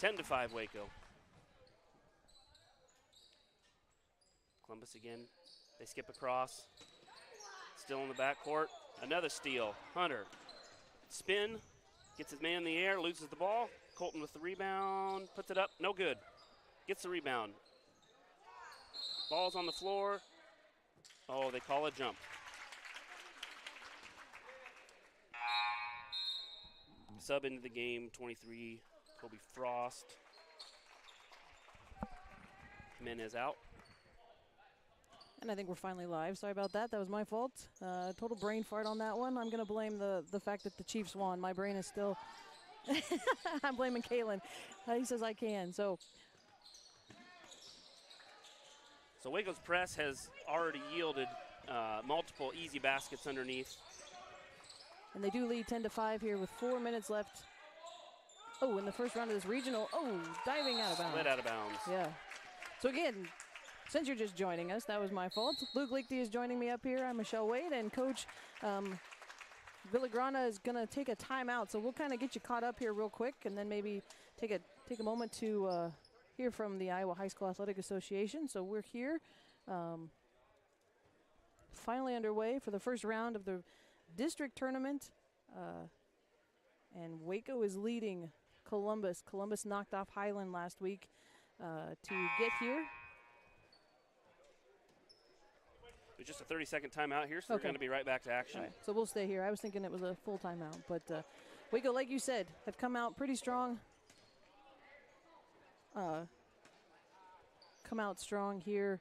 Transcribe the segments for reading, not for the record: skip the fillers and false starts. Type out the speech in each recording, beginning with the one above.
10-5 Waco. Columbus again. They skip across. Still in the backcourt. Another steal. Hunter. Spin. Gets his man in the air. Loses the ball. Colton with the rebound. Puts it up. No good. Gets the rebound. Ball's on the floor. Oh, they call a jump. Sub into the game, 23, Kobe Frost. Jimenez out. And I think we're finally live. Sorry about that. That was my fault. Total brain fart on that one. I'm going to blame the fact that the Chiefs won. My brain is still... I'm blaming Kalen. He says I can. So Waco's press has already yielded multiple easy baskets underneath. And they do lead 10-5 here with 4 minutes left. Oh, in the first round of this regional. Oh, diving out of bounds. Slid out of bounds. Yeah. So again, since you're just joining us, that was my fault. Luke Lichty is joining me up here. I'm Michelle Wade, and Coach Villagrana is going to take a timeout. So we'll kind of get you caught up here real quick, and then maybe take a moment to hear from the Iowa High School Athletic Association. So we're here, finally underway for the first round of the district tournament, and Waco is leading Columbus. Columbus knocked off Highland last week to get here. It's just a 30-second timeout here, so we're going to be right back to action. Right. So we'll stay here. I was thinking it was a full timeout, but Waco, like you said, have come out pretty strong. Come out strong here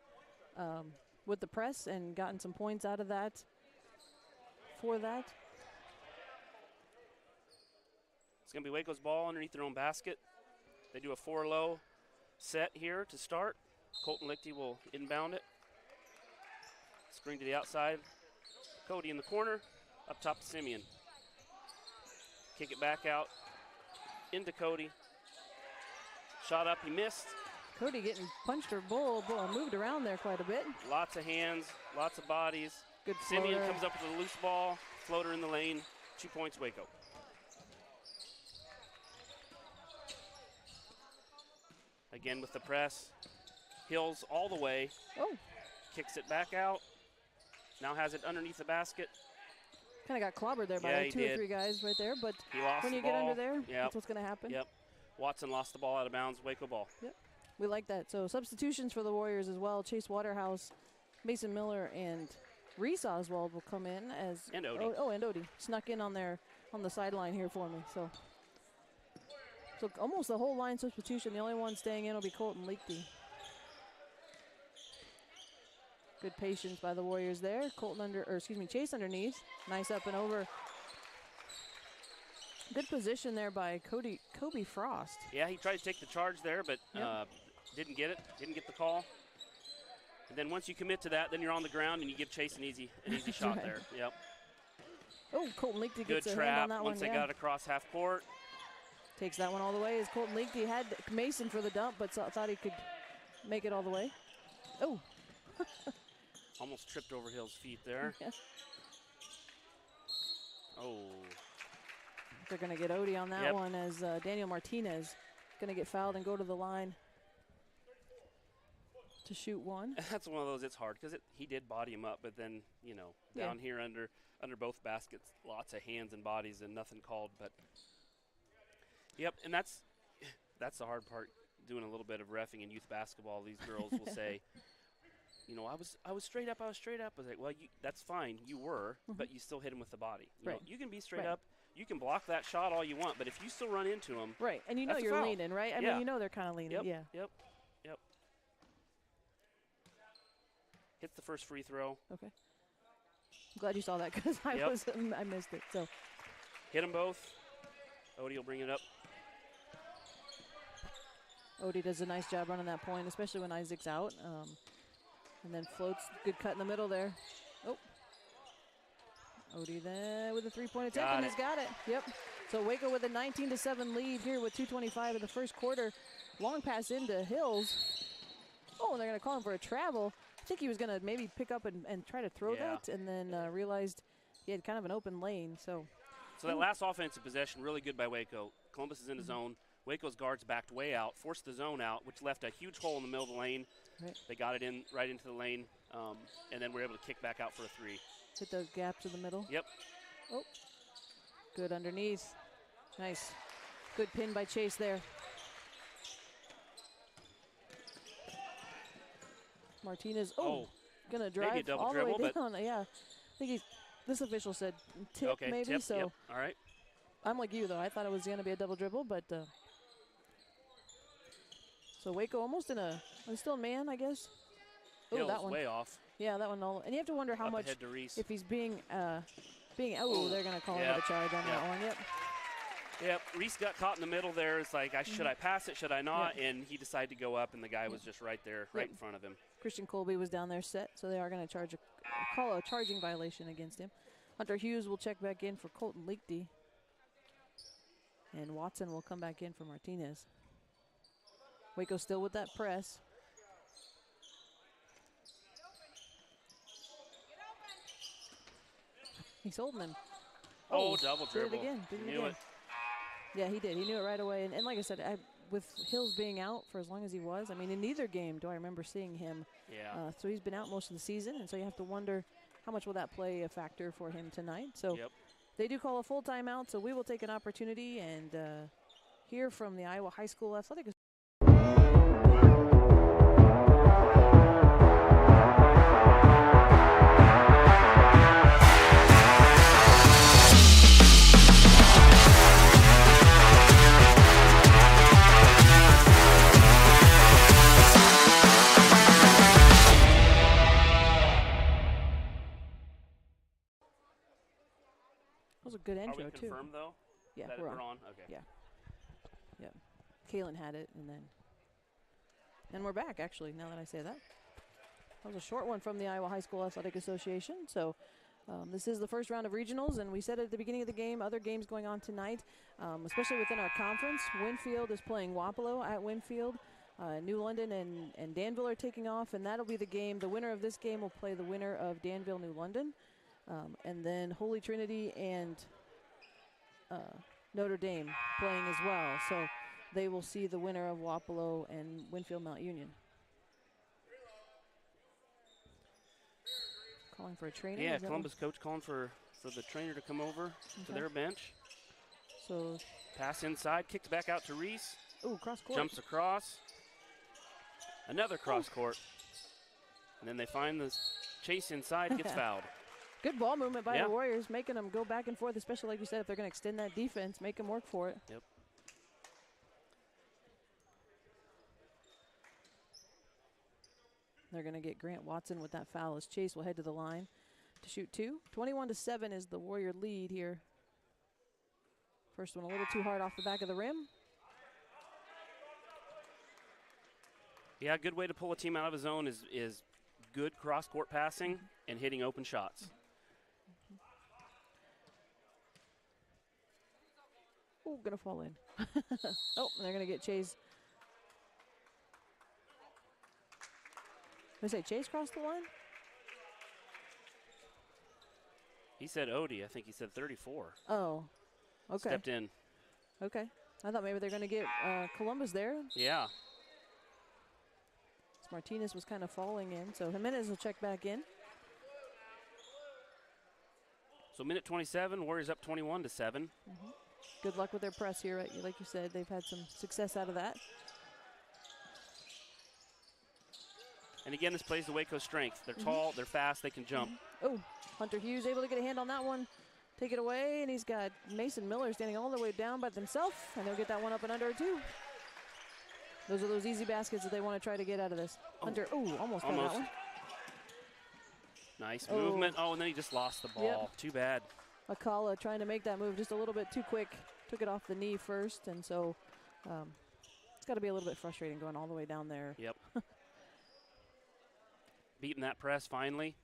with the press and gotten some points out of that. For that. It's going to be Waco's ball underneath their own basket. They do a 4-low set here to start. Colton Lichty will inbound it. Screen to the outside. Cody in the corner. Up top to Simeon. Kick it back out into Cody. Shot up, he missed. Cody getting punched or moved around there quite a bit. Lots of hands, lots of bodies. Good Simeon floater. comes up with a loose ball, floater in the lane, 2 points Waco. Again with the press, Hills all the way. Oh. Kicks it back out, now has it underneath the basket. Kind of got clobbered there by like 2 or 3 guys right there, but when you get under there, that's what's going to happen. Yep. Watson lost the ball out of bounds, Waco ball. Yep, we like that. So substitutions for the Warriors as well. Chase Waterhouse, Mason Miller, and Reese Oswald will come in as and Odie. And Odie snuck in on the sideline here for me. So almost the whole line substitution. The only one staying in will be Colton Lichty. Good patience by the Warriors there. Chase underneath. Nice up and over. Good position there by Kobe Frost. Yeah, he tried to take the charge there, but didn't get it. Didn't get the call. And then once you commit to that, then you're on the ground and you give Chase an easy shot right. there. Yep. Oh, Colton Lichty Good gets a trap hand on that once one. they got it across half court. Takes that one all the way as Colton Lichty had Mason for the dump, but thought he could make it all the way. Oh. Almost tripped over Hill's feet there. Yeah. Oh. They're going to get Odie on that one as Daniel Martinez going to get fouled and go to the line to shoot one. That's one of those, it's hard because he did body him up, but then, down here under both baskets, lots of hands and bodies and nothing called. But, yep, and that's the hard part, doing a little bit of reffing in youth basketball. These girls will say, I was straight up. I was like, well, that's fine. You were, but you still hit him with the body. You can be straight up. You can block that shot all you want, but if you still run into them. Right, and you're leaning, right? I mean, they're kind of leaning, Yep. Hits the first free throw. Okay. I'm glad you saw that because I missed it. So. Hit them both. Odie will bring it up. Odie does a nice job running that point, especially when Isaac's out. And then floats. Good cut in the middle there. Oh. Odie there with a three-point attempt, and he's got it. Yep. So Waco with a 19-7 lead here with 2:25 in the first quarter. Long pass into Hills. Oh, and they're going to call him for a travel. I think he was going to maybe pick up and try to throw that, and then realized he had kind of an open lane. So that last offensive possession, really good by Waco. Columbus is in his zone. Waco's guards backed way out, forced the zone out, which left a huge hole in the middle of the lane. Right. They got it in right into the lane, and then were able to kick back out for a 3. Hit those gaps in the middle. Yep. Oh, good underneath. Nice. Good pin by Chase there. Martinez, gonna drive maybe a double all dribble, the way down. Yeah, I think this official said tip maybe. Tip, so yep. All right. I'm like you though. I thought it was gonna be a double dribble, but so Waco almost in a still man, I guess. Oh, that one way off. Yeah, that one all. And you have to wonder how Up much ahead to Reese. if he's being they're gonna call another charge on that one. Yep. Yep, Reese got caught in the middle there. It's like, should I pass it, should I not? Yep. And he decided to go up, and the guy was just right there, right in front of him. Christian Colby was down there set, so they are going to call a charging violation against him. Hunter Hughes will check back in for Colton Leakty. And Watson will come back in for Martinez. Waco still with that press. He's holding him. Oh, double dribble. Did it again. Knew it. Yeah, he did. He knew it right away. And like I said, with Hills being out for as long as he was, I mean, in neither game do I remember seeing him. Yeah. So he's been out most of the season, and so you have to wonder how much will that play a factor for him tonight. So they do call a full timeout, so we will take an opportunity and hear from the Iowa High School Athletic Association. That was a good intro, Are we confirmed, though? Yeah, we're on. Okay. Yeah. Yeah. Kaylin had it, and we're back, actually, now that I say that. That was a short one from the Iowa High School Athletic Association. So this is the first round of regionals, and we said at the beginning of the game, other games going on tonight, especially within our conference. Winfield is playing Wapello at Winfield. New London and Danville are taking off, and that'll be the game. The winner of this game will play the winner of Danville, New London. And then Holy Trinity and Notre Dame playing as well. So they will see the winner of Wapello and Winfield Mount Union. Calling for a trainer. Yeah, Columbus coach calling for the trainer to come over to their bench. So pass inside, kicks back out to Reese. Ooh, cross court. Jumps across. Another cross court. And then they find the Chase inside, gets fouled. Good ball movement by the Warriors, making them go back and forth, especially like you said, if they're going to extend that defense, make them work for it. Yep. They're going to get Grant Watson with that foul as Chase will head to the line to shoot 2. 21-7 is the Warrior lead here. First one a little too hard off the back of the rim. Yeah, a good way to pull a team out of a zone is good cross-court passing and hitting open shots. Oh, gonna fall in. Oh, and they're gonna get Chase. Did I say Chase crossed the line? He said Odie. I think he said 34. Oh, okay. Stepped in. Okay. I thought maybe they're gonna get Columbus there. Yeah. Martinez was kind of falling in, so Jimenez will check back in. So minute 27, Warriors up 21-7. Good luck with their press here. Like you said, they've had some success out of that. And again, this plays the Waco strength. They're tall, they're fast, they can jump. Oh, Hunter Hughes able to get a hand on that one. Take it away, and he's got Mason Miller standing all the way down by themselves, and they'll get that one up and under too. Those are those easy baskets that they want to try to get out of this. Hunter, almost got that one. Nice movement. Oh, and then he just lost the ball. Yep. Too bad. Akala trying to make that move just a little bit too quick. Took it off the knee first, and so it's got to be a little bit frustrating going all the way down there. Yep. Beating that press finally.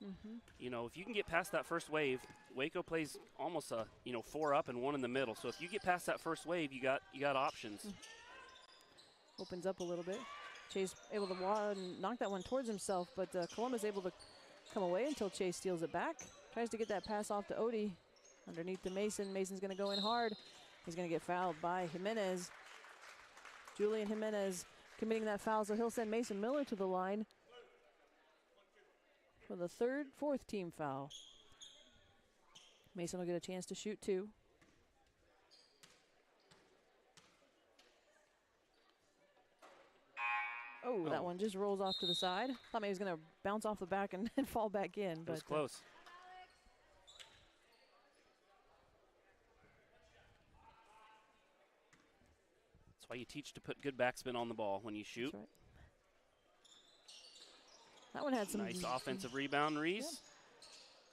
You know, if you can get past that first wave, Waco plays almost a 4 up and 1 in the middle. So if you get past that first wave, you got options. Opens up a little bit. Chase able to knock that one towards himself, but Columbus able to come away until Chase steals it back. Tries to get that pass off to Odie. Underneath to Mason. Mason's going to go in hard. He's going to get fouled by Jimenez. Julian Jimenez committing that foul, so he'll send Mason Miller to the line for the fourth team foul. Mason will get a chance to shoot 2. Oh, that one just rolls off to the side. Thought maybe he was going to bounce off the back and fall back in. It was close. That's why you teach to put good backspin on the ball when you shoot. That's right. That one had some nice offensive rebound, Reese.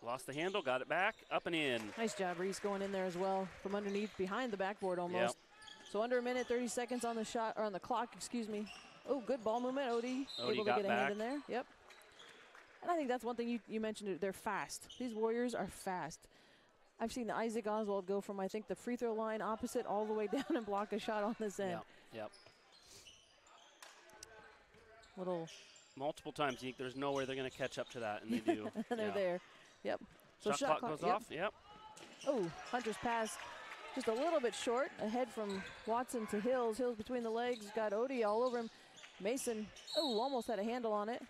Yeah. Lost the handle, got it back, up and in. Nice job, Reese, going in there as well from underneath, behind the backboard almost. Yep. So under a minute, 30 seconds on the shot, or on the clock, excuse me. Oh, good ball movement, Odie. Able to get a hand in there. Yep. And I think that's one thing you mentioned. They're fast. These Warriors are fast. I've seen Isaac Oswald go from, I think, the free throw line opposite all the way down and block a shot on this end. Yep. Multiple times. There's no way they're going to catch up to that, and they do. And they're there. Yep. So shot clock goes off. Yep. Oh, Hunter's pass just a little bit short. Ahead from Watson to Hills. Hills between the legs. Got Odie all over him. Mason, almost had a handle on it.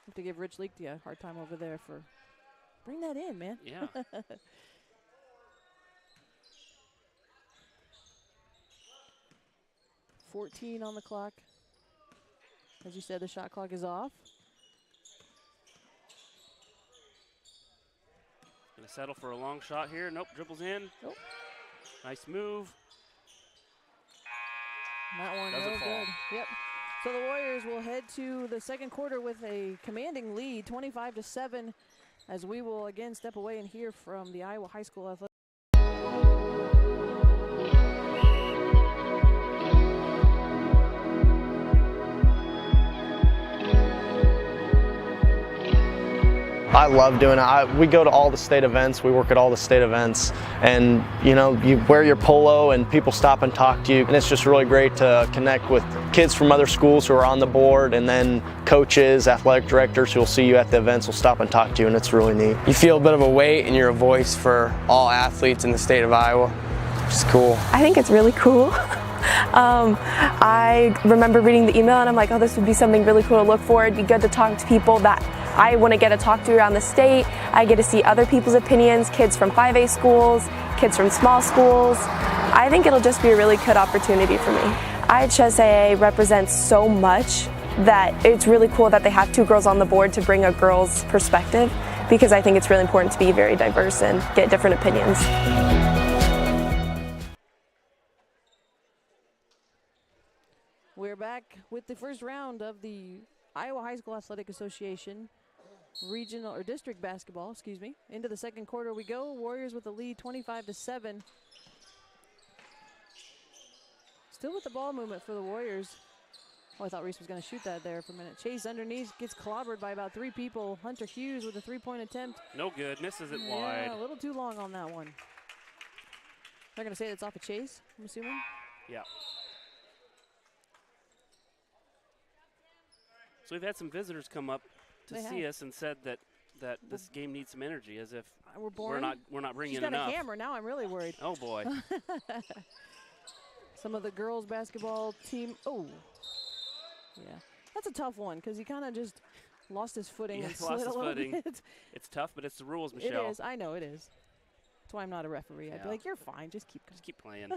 Have to give Rich Leakey a hard time over there for bring that in, man. Yeah. 14 on the clock. As you said, the shot clock is off. Gonna settle for a long shot here. Nope, dribbles in. Nope. Nice move. That one real good. Yep. So the Warriors will head to the second quarter with a commanding lead, 25-7, as we will again step away and hear from the Iowa High School Athletics. I love doing it. We go to all the state events. We work at all the state events, and you wear your polo and people stop and talk to you, and it's just really great to connect with kids from other schools who are on the board, and then coaches, athletic directors who will see you at the events will stop and talk to you, and it's really neat. You feel a bit of a weight and you're a voice for all athletes in the state of Iowa, which is cool. I think it's really cool. I remember reading the email and I'm like, oh, this would be something really cool to look for. It'd be good to talk to people that I want to get to talk to around the state. I get to see other people's opinions, kids from 5A schools, kids from small schools. I think it'll just be a really good opportunity for me. IHSAA represents so much that it's really cool that they have 2 girls on the board to bring a girl's perspective, because I think it's really important to be very diverse and get different opinions. We're back with the first round of the Iowa High School Athletic Association regional or district basketball, Into the second quarter we go. Warriors with the lead 25-7. Still with the ball movement for the Warriors. Oh, I thought Reese was going to shoot that there for a minute. Chase underneath, gets clobbered by about 3 people. Hunter Hughes with a 3-point attempt. No good, misses it wide. A little too long on that one. They're going to say it's off a Chase, I'm assuming? Yeah. So we've had some visitors come up to see us and said that this game needs some energy, as if we're not bringing enough. She's got a hammer now. I'm really worried. Oh boy. Some of the girls basketball team. Oh, yeah, that's a tough one because he kind of just lost his footing and slid a little bit. It's tough, but it's the rules, Michelle. It is. I know it is. That's why I'm not a referee. I'd be like, you're fine. Just keep playing.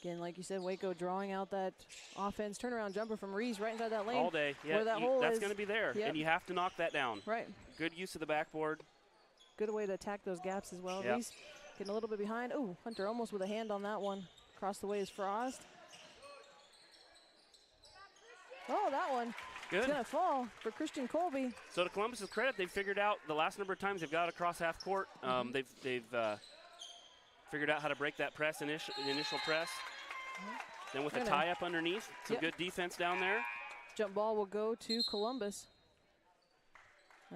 Again, like you said, Waco drawing out that offense. Turnaround jumper from Reese right inside that lane. All day. Yeah, where that hole that's is. going to be there. Yep. And you have to knock that down. Right. Good use of the backboard. Good way to attack those gaps as well. Yep. Reese getting a little bit behind. Oh, Hunter almost with a hand on that one. Across the way is Frost. Oh, that one. Good. It's going to fall for Christian Colby. So to Columbus's credit, they've figured out the last number of times they've got across half court. They've figured out how to break that press, initial press. Then with a tie-up underneath, some good defense down there. Jump ball will go to Columbus.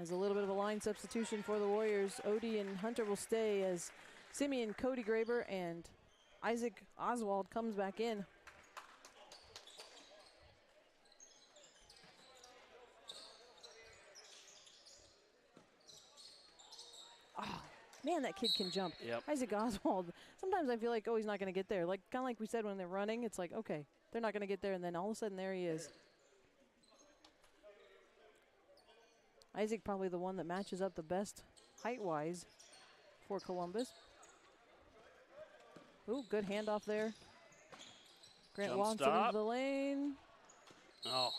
As a little bit of a line substitution for the Warriors. Odie and Hunter will stay as Simeon Cody Graber and Isaac Oswald comes back in. Man, that kid can jump. Yep. Isaac Oswald. Sometimes I feel like, oh, he's not going to get there. Like kind of like we said when they're running, it's like, okay, they're not going to get there, and then all of a sudden there he is. Isaac probably the one that matches up the best height-wise for Columbus. Ooh, good handoff there. Grant Jump Watson stop. into the lane. Oh.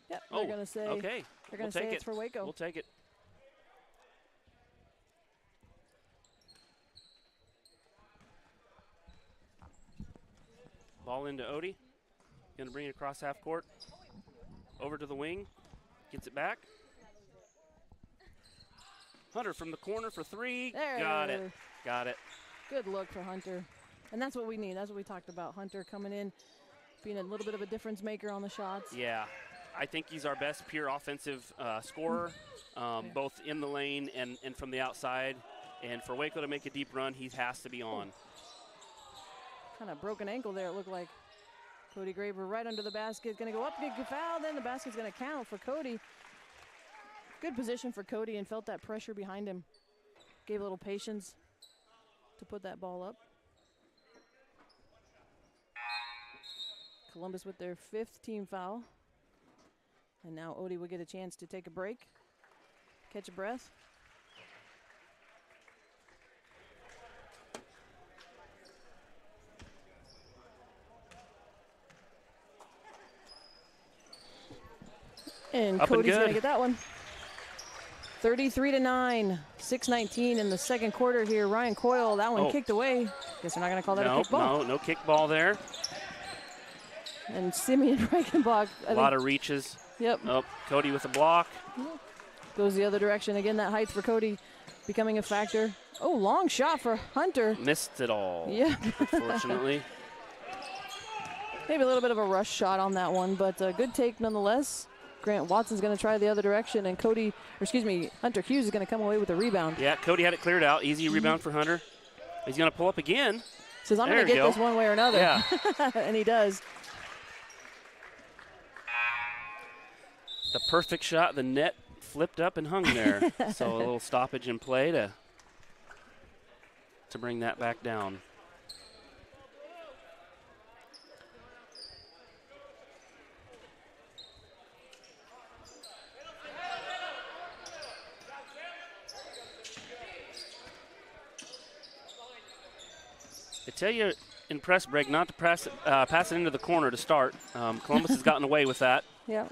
Yep, they're going to say. Okay. They're going to say it's for Waco. We'll take it. Ball into Odie. Going to bring it across half court. Over to the wing. Gets it back. Hunter from the corner for three. There. Got it. Got it. Good look for Hunter. And that's what we need. That's what we talked about. Hunter coming in, being a little bit of a difference maker on the shots. Yeah. I think he's our best pure offensive scorer, both in the lane and from the outside. And for Waco to make a deep run, he has to be on. Kind of broken ankle there, it looked like. Cody Graber right under the basket. Going to go up, get a foul. Then the basket's going to count for Cody. Good position for Cody and felt that pressure behind him. Gave a little patience to put that ball up. Columbus with their 5th team foul. And now Odie will get a chance to take a break, catch a breath. And Cody's going to get that one. 33-9, 6:19 in the second quarter here. Ryan Coyle, that one kicked away. Guess we're not going to call that a kick ball. No kick ball there. And Simeon Reichenbach. A lot of reaches. Yep. Oh, Cody with a block. Goes the other direction. Again, that height for Cody becoming a factor. Oh, long shot for Hunter. Missed it all. Yeah. Unfortunately. Maybe a little bit of a rush shot on that one, but a good take nonetheless. Grant Watson's going to try the other direction, and Hunter Hughes is going to come away with a rebound. Yeah, Cody had it cleared out. Easy rebound for Hunter. He's going to pull up again. Says, I'm going to get this one way or another. Yeah. And he does. The perfect shot. The net flipped up and hung there. So a little stoppage in play to bring that back down. I tell you in press break not to pass it into the corner to start. Columbus has gotten away with that. Yeah.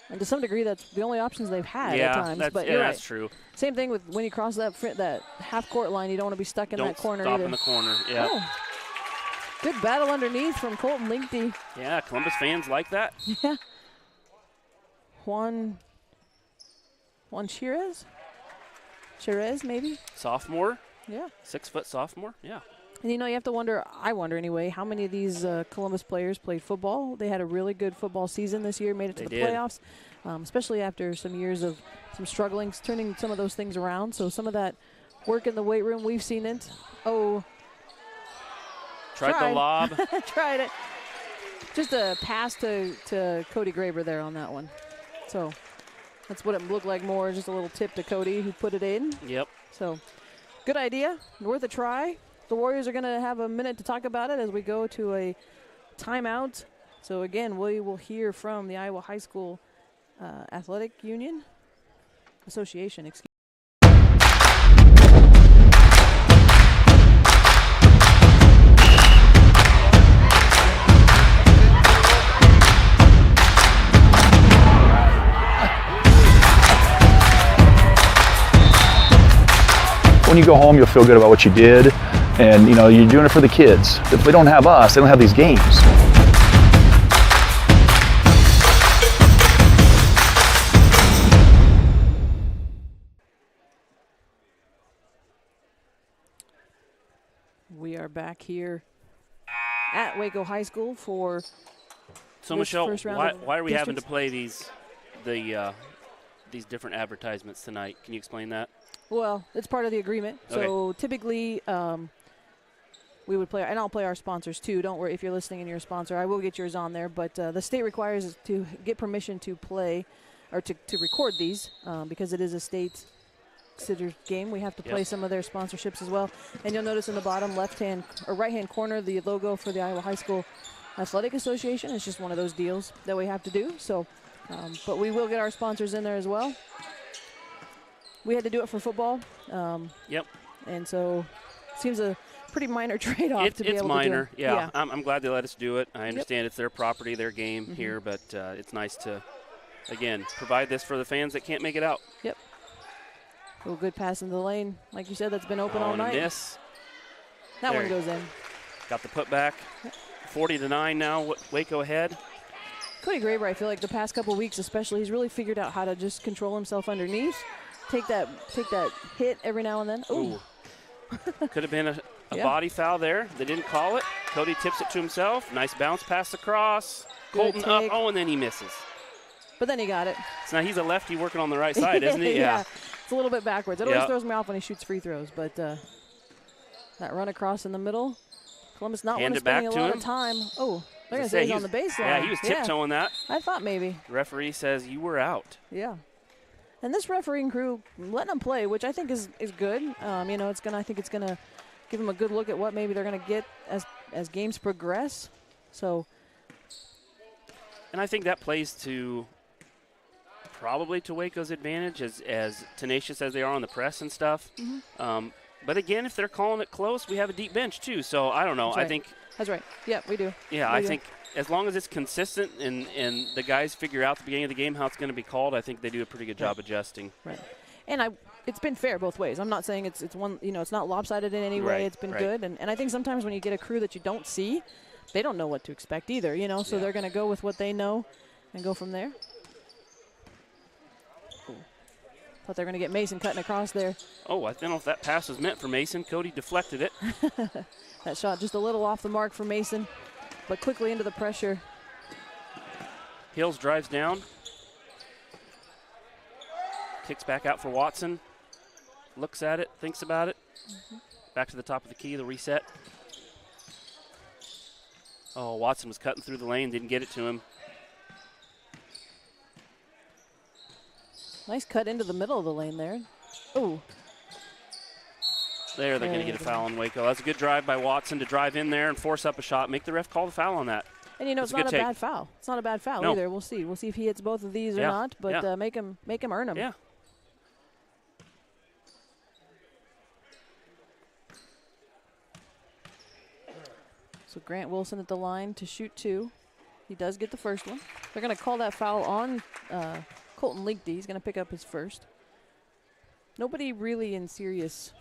And to some degree, that's the only options they've had at times. But you're right. That's true. Same thing with when you cross that half-court line, you don't want to be stuck in that corner Don't either. stop in the corner, yeah. Oh. Good battle underneath from Colton Linkty. Yeah, Columbus fans like that. Yeah. Juan Chirez? Chirez, maybe? Sophomore. Yeah. 6-foot sophomore, yeah. And, you have to wonder, I wonder anyway, how many of these Columbus players played football. They had a really good football season this year, made it to the playoffs, especially after some years of some strugglings, turning some of those things around. So some of that work in the weight room, we've seen it. Oh. Tried the lob. Tried it. Just a pass to Cody Graber there on that one. So that's what it looked like more, just a little tip to Cody who put it in. Yep. So good idea, worth a try. The Warriors are going to have a minute to talk about it as we go to a timeout. So, again, we will hear from the Iowa High School Athletic Union Association. Excuse me. When you go home, you'll feel good about what you did. And, you're doing it for the kids. If they don't have us, they don't have these games. We are back here at Waco High School for So, Michelle, why are we having to districts. play these different advertisements tonight? Can you explain that? Well, it's part of the agreement. Okay. So typically we would play, and I'll play our sponsors too. Don't worry if you're listening and you're a sponsor. I will get yours on there. But the state requires us to get permission to play or to record these because it is a state Exeter game, we have to play some of their sponsorships as well. And you'll notice in the bottom left-hand or right-hand corner, the logo for the Iowa High School Athletic Association. It's just one of those deals that we have to do. So, but we will get our sponsors in there as well. We had to do it for football. Yep. And so it seems a pretty minor trade-off to be able to do. It's minor, yeah. I'm glad they let us do it. I understand it's their property, their game here, but it's nice to, again, provide this for the fans that can't make it out. Yep. Oh, good pass in the lane. Like you said, that's been open all night. Miss. That one goes in. Got the putback. 40-9 now, Waco ahead. Cody Graber, I feel like the past couple weeks especially, he's really figured out how to just control himself underneath. Take that hit every now and then. Ooh. Could have been a body foul there. They didn't call it. Cody tips it to himself. Nice bounce pass across. Colton up. Oh, and then he misses. But then he got it. So now he's a lefty working on the right side, isn't he? Yeah. It's a little bit backwards. It always throws me off when he shoots free throws. But that run across in the middle, Columbus not spending a lot of time. Oh, they're going to say he's on the baseline. Yeah, he was tiptoeing that. I thought maybe. The referee says you were out. Yeah. And this refereeing crew letting them play, which I think is good. I think it's gonna give them a good look at what maybe they're gonna get as games progress. So. And I think that plays probably to Waco's advantage, as tenacious as they are on the press and stuff. But again, if they're calling it close, we have a deep bench too. So I don't know. That's right. I think. That's right. Yeah, we do. Yeah, I think as long as it's consistent and the guys figure out at the beginning of the game how it's going to be called, I think they do a pretty good job adjusting. Right. And it's been fair both ways. I'm not saying it's one, it's not lopsided in any way. It's been good. And I think sometimes when you get a crew that you don't see, they don't know what to expect either, so they're going to go with what they know and go from there. Ooh. Thought they were going to get Mason cutting across there. Oh, I don't know if that pass was meant for Mason. Cody deflected it. That shot just a little off the mark for Mason, but quickly into the pressure. Hills drives down. Kicks back out for Watson. Looks at it, thinks about it. Back to the top of the key, the reset. Oh, Watson was cutting through the lane, didn't get it to him. Nice cut into the middle of the lane there. Oh. They're going to get a foul on Waco. That's a good drive by Watson to drive in there and force up a shot. Make the ref call the foul on that. And it's not a bad foul. It's not a bad foul either. We'll see. We'll see if he hits both of these or not, but make him earn them. Yeah. So Grant Wilson at the line to shoot two. He does get the first one. They're going to call that foul on Colton Linkty. He's going to pick up his first. Nobody really in serious.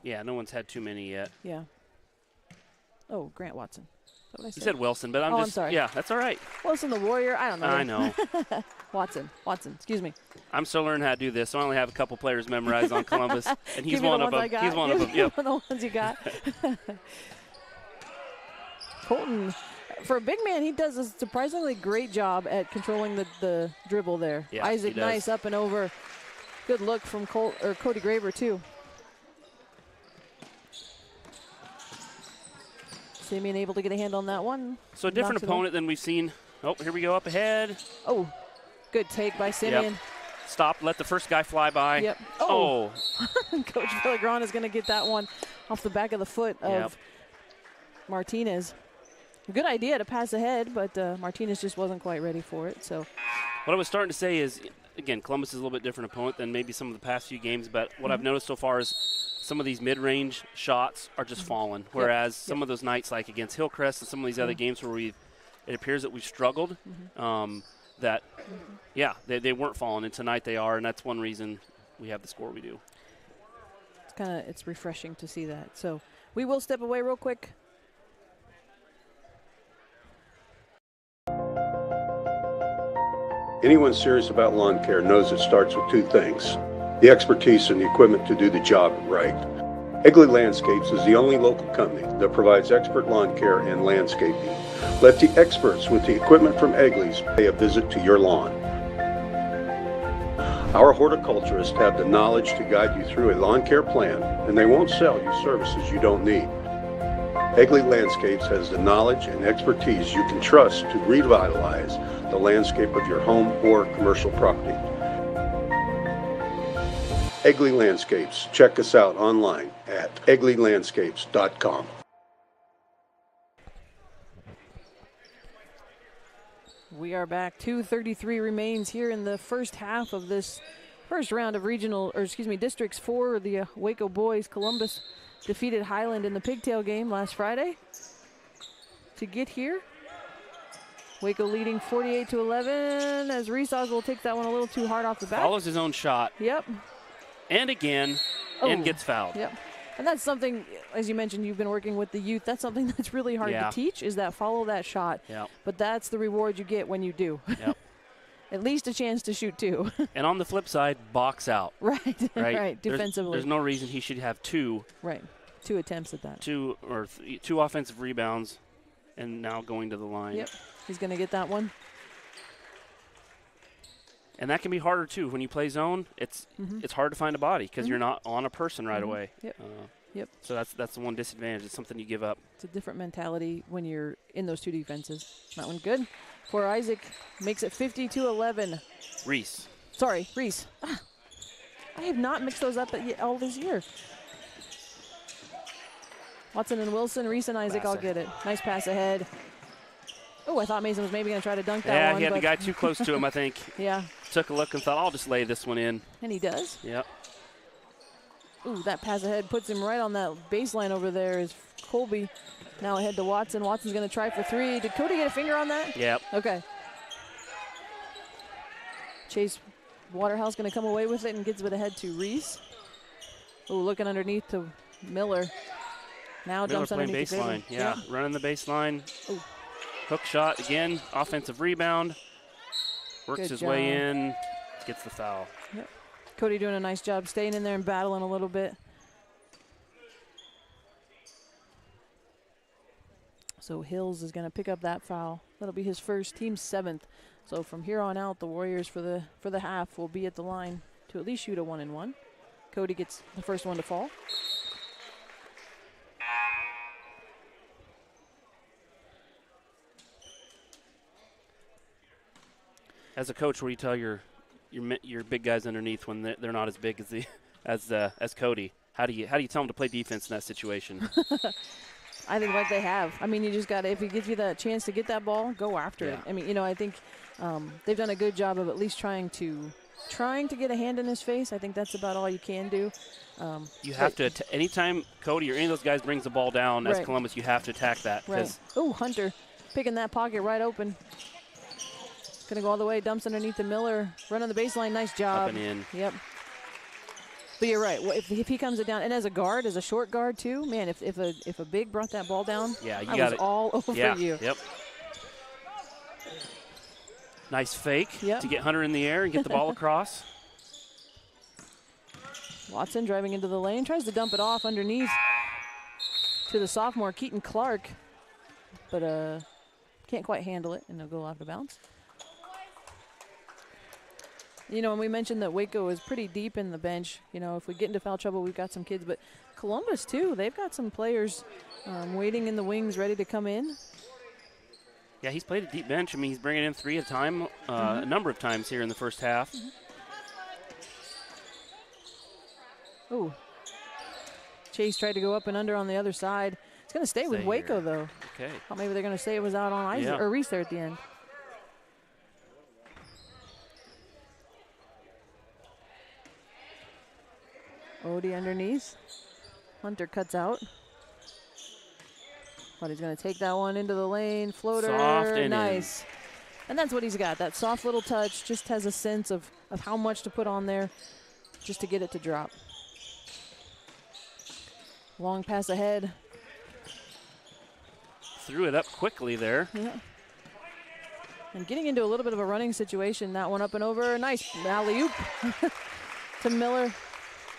Yeah, no one's had too many yet. Yeah. Oh, Grant Watson. Is that what I said? You said Wilson, but I'm sorry. Yeah, that's all right. Wilson the Warrior. I don't know. I know. Watson. Excuse me. I'm still learning how to do this, so I only have a couple players memorized on Columbus, and he's one of them. He's one of them. Yep. The ones you got. Colton, for a big man, he does a surprisingly great job at controlling the dribble there. Yeah, Isaac Nice up and over. Good look from Cody Graber too. Simeon able to get a hand on that one. So a different opponent than we've seen. Oh, here we go up ahead. Oh, good take by Simeon. Yep. Stop, let the first guy fly by. Yep. Oh. Coach Villagran is going to get that one off the back of the foot of Martinez. Good idea to pass ahead, but Martinez just wasn't quite ready for it. So, what I was starting to say is, again, Columbus is a little bit different opponent than maybe some of the past few games, but what I've noticed so far is some of these mid-range shots are just falling, whereas some of those nights like against Hillcrest and some of these other games where it appears that we've struggled, they weren't falling, and tonight they are, and that's one reason we have the score we do. It's refreshing to see that. So we will step away real quick. Anyone serious about lawn care knows it starts with two things: the expertise and the equipment to do the job right. Egley Landscapes is the only local company that provides expert lawn care and landscaping. Let the experts with the equipment from Egley's pay a visit to your lawn. Our horticulturists have the knowledge to guide you through a lawn care plan, and they won't sell you services you don't need. Egley Landscapes has the knowledge and expertise you can trust to revitalize the landscape of your home or commercial property. Egley Landscapes. Check us out online at egleylandscapes.com. We are back. 2:33 remains here in the first half of this first round of Districts 4. The Waco boys. Columbus defeated Highland in the pigtail game last Friday to get here. Waco leading 48-11 as Reesaz will take that one a little too hard off the bat. Follows his own shot. Yep. And again, and gets fouled. Yep. And that's something, as you mentioned, you've been working with the youth. That's something that's really hard to teach, is that follow that shot. Yep. But that's the reward you get when you do. Yep. At least a chance to shoot two. And on the flip side, box out. Right. Right. Right. Defensively. There's no reason he should have two. Right. 2 attempts at that. Two offensive rebounds, and now going to the line. Yep. He's going to get that one. And that can be harder, too. When you play zone, it's hard to find a body because you're not on a person right away. Yep. Yep. So that's the one disadvantage. It's something you give up. It's a different mentality when you're in those two defenses. That one good. For Isaac, makes it 50-11. Reese. Sorry, Reese. I have not mixed those up all this year. Watson and Wilson, Reese and Isaac, I'll get it. Nice pass ahead. Oh, I thought Mason was maybe going to try to dunk that one. Yeah, he had the guy too close to him, I think. Yeah. Took a look and thought, I'll just lay this one in. And he does. Yep. Ooh, that pass ahead puts him right on that baseline over there is Colby. Now ahead to Watson. Watson's going to try for 3. Did Cody get a finger on that? Yep. Okay. Chase Waterhouse going to come away with it and gives it ahead to Reese. Ooh, looking underneath to Miller. Now Miller dumps playing underneath the baseline. Yeah, running the baseline. Ooh. Hook shot again. Offensive rebound. Works his way in. Gets the foul. Yep. Cody doing a nice job staying in there and battling a little bit. So Hills is going to pick up that foul. That'll be his first, team 7th. So from here on out, the Warriors for the half will be at the line to at least shoot a 1-and-1. Cody gets the first one to fall. As a coach, what do you tell your big guys underneath when they're not as big as Cody? How do you tell them to play defense in that situation? I think like they have. I mean, you just got to, if he gives you that chance to get that ball, go after it. I mean, I think they've done a good job of at least trying to get a hand in his face. I think that's about all you can do. You have to, anytime Cody or any of those guys brings the ball down as Columbus, you have to attack that. Right. Oh, Hunter picking that pocket right open. Going to go all the way, dumps underneath the Miller, run on the baseline, nice job. Up and in. Yep. But you're right. Well, if he comes it down, and as a guard, as a short guard too, man, if a big brought that ball down, you got it all over you. Yep. Nice fake to get Hunter in the air and get the ball across. Watson driving into the lane, tries to dump it off underneath to the sophomore Keaton Clark, but can't quite handle it, and they'll go off the bounce. And we mentioned that Waco is pretty deep in the bench. If we get into foul trouble, we've got some kids. But Columbus, too, they've got some players waiting in the wings, ready to come in. Yeah, he's played a deep bench. I mean, he's bringing in 3 at a time, a number of times here in the first half. Ooh. Chase tried to go up and under on the other side. It's going to stay with Waco, though. Okay. Thought maybe they're going to say it was out on Isaac or Reese there at the end. Odie underneath. Hunter cuts out. But he's going to take that one into the lane. Floater. Soft and nice. In. And that's what he's got. That soft little touch. Just has a sense of how much to put on there just to get it to drop. Long pass ahead. Threw it up quickly there. Yeah. And getting into a little bit of a running situation. That one up and over. Nice alley-oop to Miller.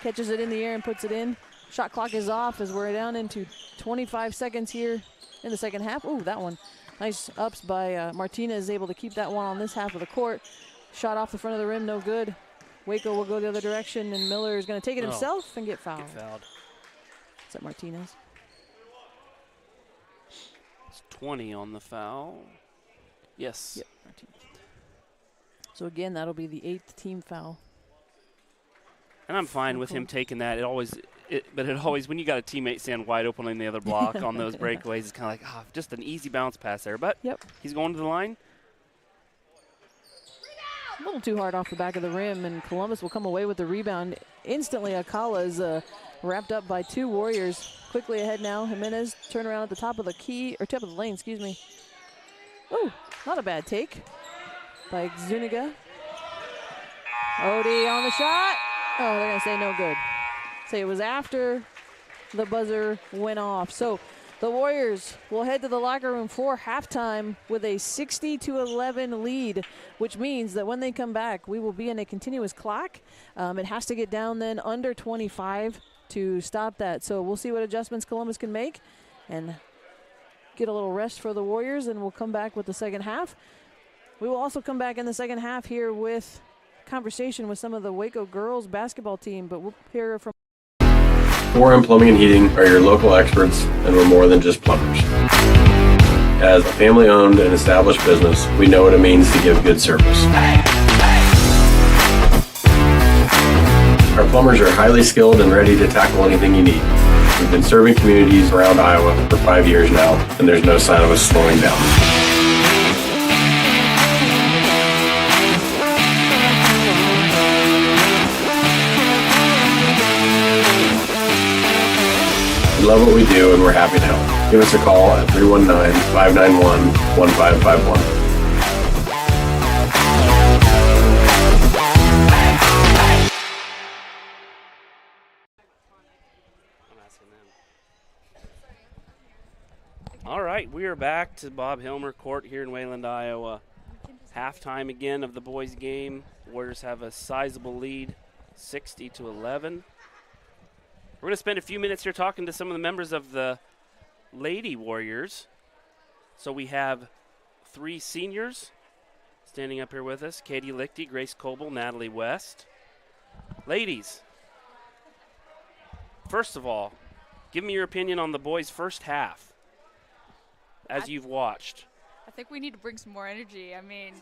Catches it in the air and puts it in. Shot clock is off as we're down into 25 seconds here in the second half. Ooh, that one. Nice ups by Martinez, able to keep that one on this half of the court. Shot off the front of the rim, no good. Waco will go the other direction, and Miller is going to take it himself and get fouled. Is that Martinez? It's 20 on the foul. Yes. Yep, Martinez. So again, that'll be the 8th team foul. And I'm fine with him taking that. But it always, when you got a teammate stand wide open in the other block on those breakaways, it's kind of like, just an easy bounce pass there. But he's going to the line. A little too hard off the back of the rim, and Columbus will come away with the rebound. Instantly, Akala is wrapped up by 2 Warriors. Quickly ahead now. Jimenez turn around at the top of the top of the lane, excuse me. Oh, not a bad take by Zuniga. Odie on the shot. Oh, they're going to say no good. Say it was after the buzzer went off. So the Warriors will head to the locker room for halftime with a 60-11 lead, which means that when they come back, we will be in a continuous clock. It has to get down then under 25 to stop that. So we'll see what adjustments Columbus can make and get a little rest for the Warriors, and we'll come back with the second half. We will also come back in the second half here with conversation with some of the Waco girls basketball team, but we'll hear from 4M Plumbing and Heating are your local experts, and we're more than just plumbers. As a family-owned and established business, we know what it means to give good service. Our plumbers are highly skilled and ready to tackle anything you need. We've been serving communities around Iowa for 5 years now, and there's no sign of us slowing down. We love what we do, and we're happy to help. Give us a call at 319-591-1551. All right, we are back to Bob Hilmer Court here in Wayland, Iowa. Halftime again of the boys' game. Warriors have a sizable lead, 60-11. We're going to spend a few minutes here talking to some of the members of the Lady Warriors. So we have 3 seniors standing up here with us: Katie Lichty, Grace Coble, Natalie West. Ladies, first of all, give me your opinion on the boys' first half as you've watched. I think we need to bring some more energy. I mean,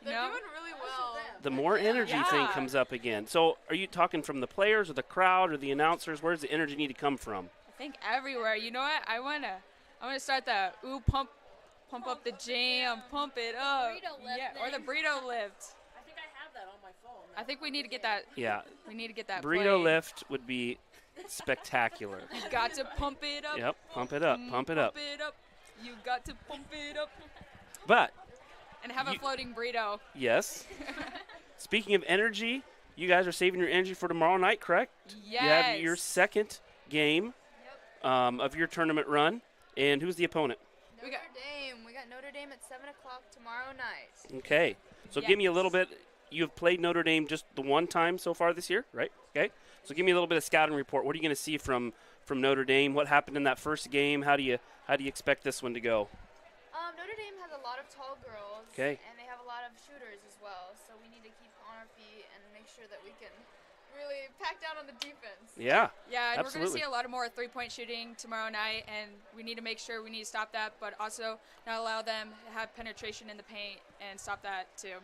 they're doing really well. The more energy thing comes up again. So are you talking from the players or the crowd or the announcers? Where does the energy need to come from? I think everywhere. You know what? I wanna start the pump up the jam, pump it up. Or the burrito lift. I think I have that on my phone. I think we need to get that. Yeah. We need to get that. Burrito lift would be spectacular. You got to pump it up. Yep, pump it up, pump it up. Pump it up. You got to pump it up. But. And have a floating burrito. Yes. Speaking of energy, you guys are saving your energy for tomorrow night, correct? Yes. You have your second game of your tournament run. And who's the opponent? Notre Dame. We got Notre Dame at 7 o'clock tomorrow night. Okay. So give me a little bit. You have played Notre Dame just the one time so far this year, right? Okay. So give me a little bit of scouting report. What are you going to see from Notre Dame? What happened in that first game? How do you expect this one to go? Notre Dame has a lot of tall girls, and they have a lot of shooters as well, so we need to keep on our feet and make sure that we can really pack down on the defense. Yeah, and we're going to see a lot of more three-point shooting tomorrow night, and we need to make sure we need to stop that, but also not allow them to have penetration in the paint and stop that too.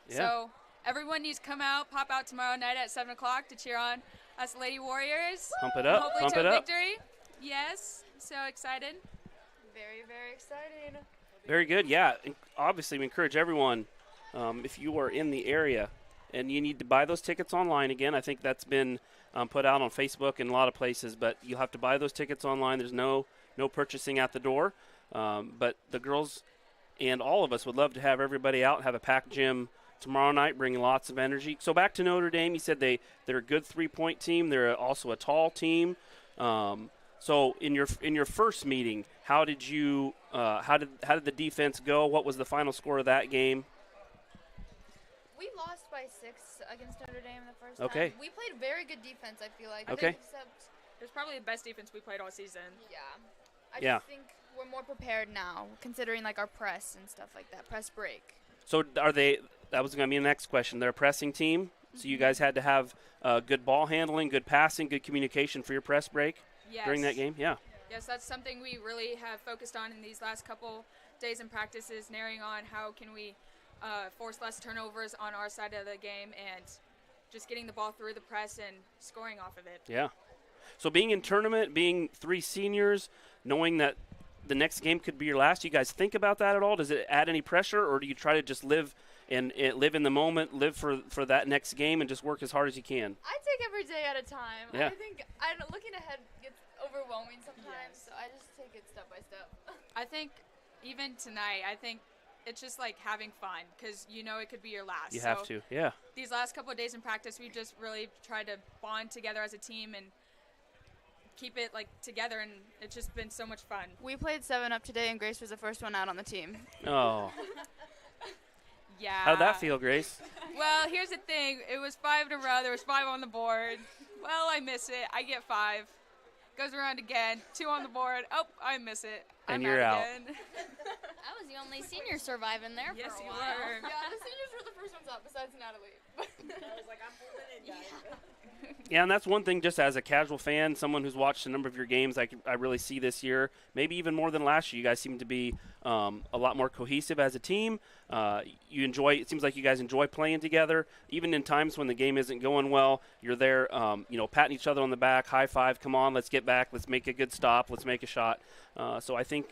Yeah. So everyone needs to come out, pop out tomorrow night at 7 o'clock to cheer on us Lady Warriors. Pump it up, hopefully pump to it a up. victory. Yes, so excited. Very, very exciting. Very good, yeah. And obviously, we encourage everyone, if you are in the area and you need to buy those tickets online, again, I think that's been put out on Facebook and a lot of places, but you'll have to buy those tickets online. There's no purchasing at the door. But the girls and all of us would love to have everybody out, have a packed gym tomorrow night, bring lots of energy. So back to Notre Dame, you said they're a good three-point team. They're also a tall team. So in your first meeting, how did the defense go? What was the final score of that game? We lost by 6 against Notre Dame the first time. We played very good defense, I feel like. Okay. Except it was probably the best defense we played all season. Yeah. I just think we're more prepared now, considering like our press and stuff like that, press break. So are they? That was going to be the next question. They're a pressing team, so you guys had to have good ball handling, good passing, good communication for your press break during that game. Yeah. Yes, that's something we really have focused on in these last couple days in practices, narrowing on how can we force less turnovers on our side of the game and just getting the ball through the press and scoring off of it. Yeah. So being in tournament, being 3 seniors, knowing that the next game could be your last, you guys think about that at all? Does it add any pressure, or do you try to just live in the moment, live for that next game, and just work as hard as you can? I take every day at a time. Yeah. I think looking ahead gets overwhelming sometimes, so I just take it step by step. I think even tonight, I think it's just like having fun because you know it could be your last. You have to, yeah. These last couple of days in practice, we just really tried to bond together as a team and keep it like together, and it's just been so much fun. We played 7-Up today, and Grace was the first one out on the team. Oh. Yeah. How'd that feel, Grace? Well, here's the thing. It was 5 in a row. There was 5 on the board. Well, I miss it. I get 5. Goes around again. 2 on the board. Oh, I miss it. And I'm you're out. Again. I was the only senior surviving there Yes, for a you while. were. Yeah, the seniors were the first ones out besides Natalie. I was like, I'm holding it, guys. Yeah, and that's one thing, just as a casual fan, someone who's watched a number of your games, I really see this year, maybe even more than last year. You guys seem to be a lot more cohesive as a team. It seems like you guys enjoy playing together. Even in times when the game isn't going well, you're there, patting each other on the back, high five, come on, let's get back, let's make a good stop, let's make a shot. So I think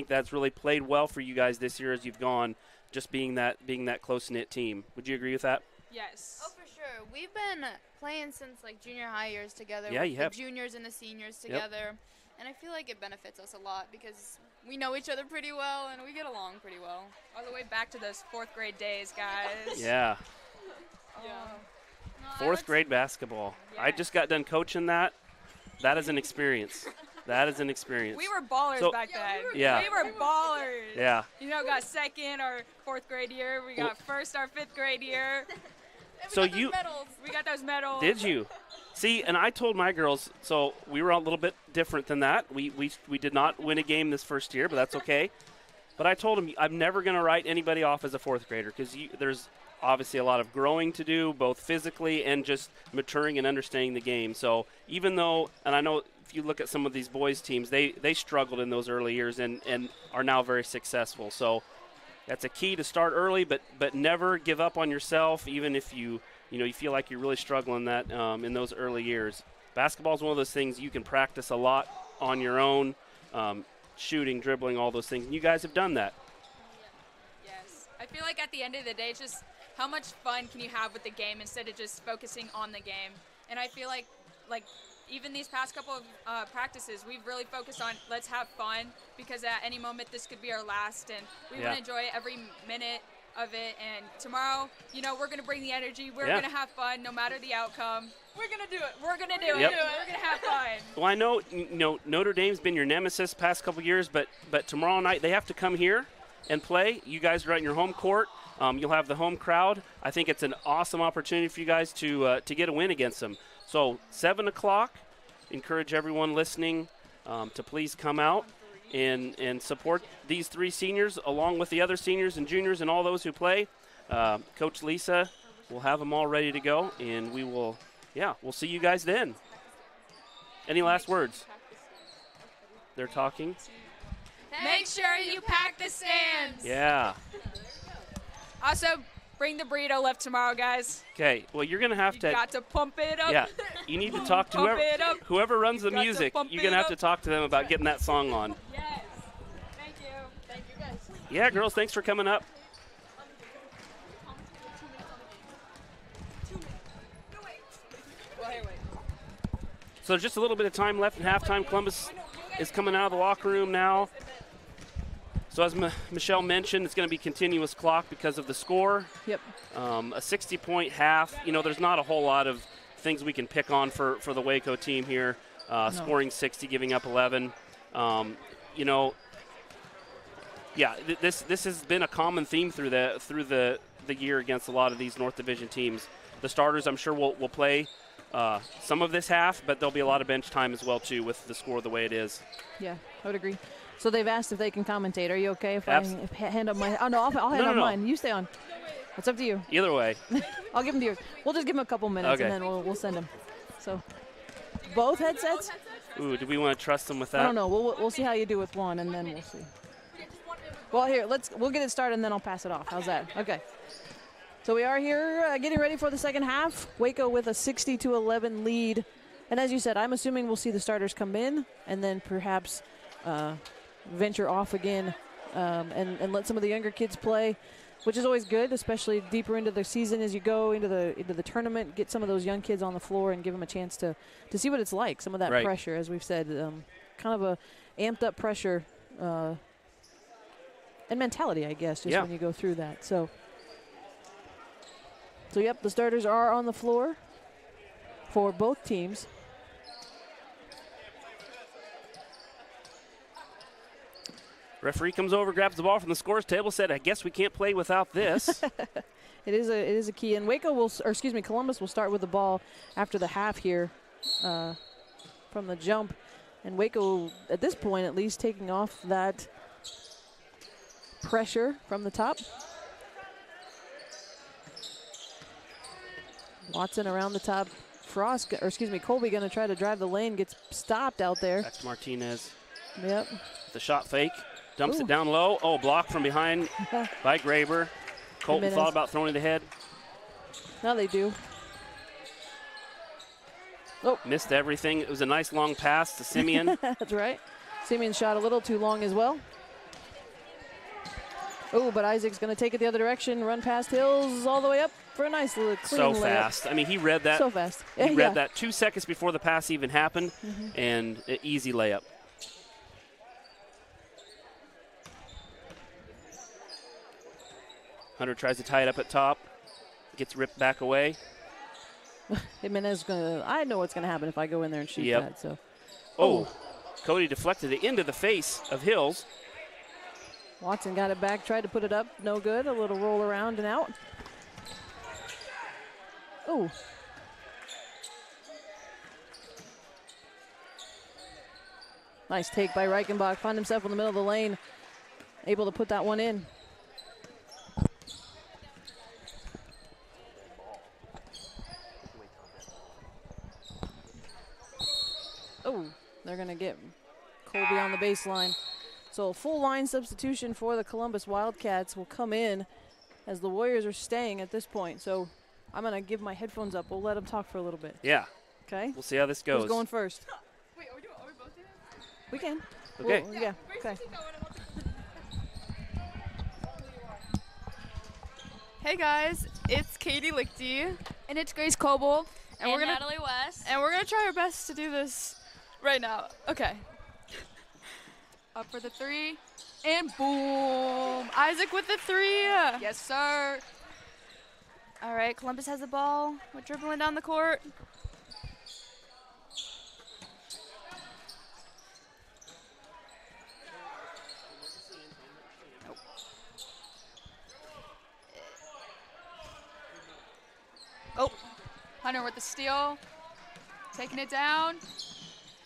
that's really played well for you guys this year as you've gone, just being that close-knit team. Would you agree with that? Yes. Oh, for sure. We've been playing since like junior high years together. Yeah, with you the have. juniors and the seniors together. And I feel like it benefits us a lot because we know each other pretty well and we get along pretty well. All the way back to those 4th grade days, guys. Yeah. Yeah. Fourth grade basketball. I just got done coaching that. That is an experience. That is an experience. We were ballers back then. Yeah. We were ballers. Yeah. Got 2nd our 4th grade year. We got 1st our 5th grade year. So we got those medals. Did you? See, and I told my girls, so we were a little bit different than that. We did not win a game this first year, but that's okay. But I told them I'm never going to write anybody off as a 4th grader because there's obviously a lot of growing to do, both physically and just maturing and understanding the game. So even though, and I know if you look at some of these boys' teams, they struggled in those early years and are now very successful. So that's a key to start early, but never give up on yourself, even if you feel like you're really struggling that in those early years. Basketball is one of those things you can practice a lot on your own, shooting, dribbling, all those things. And you guys have done that. Yes. I feel like at the end of the day, it's just how much fun can you have with the game instead of just focusing on the game. And I feel like even these past couple of practices, we've really focused on let's have fun because at any moment this could be our last, and we want to enjoy every minute of it. And tomorrow, we're going to bring the energy. We're going to have fun no matter the outcome. We're going to do it. We're going to do it. We're going to have fun. Well, I know Notre Dame's been your nemesis past couple years, but tomorrow night they have to come here and play. You guys are at your home court. You'll have the home crowd. I think it's an awesome opportunity for you guys to get a win against them. So 7 o'clock, encourage everyone listening to please come out and support these 3 seniors along with the other seniors and juniors and all those who play. Coach Lisa will have them all ready to go, and we'll see you guys then. Any last words? They're talking. Make sure you pack the stands. Yeah. Also, bring the burrito left tomorrow, guys. Okay. Well, you're gonna have to. You got to pump it up. Yeah. You need to talk to whoever runs the music. You're gonna have to talk to them about getting that song on. Yes. Thank you. Thank you, guys. Yeah, girls. Thanks for coming up. So just a little bit of time left in halftime. Columbus is coming out of the locker room now. So as Michelle mentioned, it's going to be continuous clock because of the score. Yep. A 60-point half. There's not a whole lot of things we can pick on for the Waco team here. No. Scoring 60, giving up 11. This has been a common theme through the year against a lot of these North Division teams. The starters, I'm sure, will play some of this half, but there'll be a lot of bench time as well too with the score the way it is. Yeah, I would agree. So they've asked if they can commentate. Are you okay if I hand up my? Oh no, I'll hand up mine. You stay on. It's up to you. Either way. I'll give them to yours. We'll just give them a couple minutes and then we'll send them. So both headsets. Ooh, do we want to trust them with that? I don't know. We'll see how you do with one, and then we'll see. Well, here we'll get it started, and then I'll pass it off. How's that? Okay. So we are here getting ready for the second half. Waco with a 60-11 lead. And as you said, I'm assuming we'll see the starters come in and then perhaps venture off again and let some of the younger kids play, which is always good, especially deeper into the season as you go into the tournament. Get some of those young kids on the floor and give them a chance to see what it's like. Some of that pressure, as we've said, kind of a amped up pressure and mentality, I guess, just when you go through that. So yep, the starters are on the floor for both teams. Referee comes over, grabs the ball from the scores table, said, I guess we can't play without this. It is a key. And Columbus will start with the ball after the half here from the jump. And Waco, at this point at least, taking off that pressure from the top. Watson around the top. Colby going to try to drive the lane, gets stopped out there. That's Martinez. Yep. The shot fake, dumps it down low. Oh, blocked from behind by Graber. Colton thought about throwing it ahead. Now they do. Oh. Missed everything. It was a nice long pass to Simeon. That's right. Simeon shot a little too long as well. Oh, but Isaac's going to take it the other direction, run past Hills all the way up for a nice little clean layup. So fast. I mean, he read that. So fast. He read that 2 seconds before the pass even happened, and an easy layup. Hunter tries to tie it up at top, gets ripped back away. Jimenez I know what's going to happen if I go in there and shoot that. So. Oh, Cody deflected it into the face of Hills. Watson got it back, tried to put it up, no good. A little roll around and out. Oh. Nice take by Reichenbach. Found himself in the middle of the lane, able to put that one in. Oh, they're going to get Colby on the baseline. So a full line substitution for the Columbus Wildcats will come in as the Warriors are staying at this point. So I'm going to give my headphones up. We'll let them talk for a little bit. Yeah. Okay. We'll see how this goes. Who's going first? Wait, are we both doing it? We can. Okay. Yeah. Okay. Hey guys, it's Katie Lichty. And it's Grace Coble. And we're Natalie West. And we're going to try our best to do this right now. Okay. Up for the three. And boom. Isaac with the three. Yes, sir. All right, Columbus has the ball. We're dribbling down the court. Oh, Hunter with the steal. Taking it down.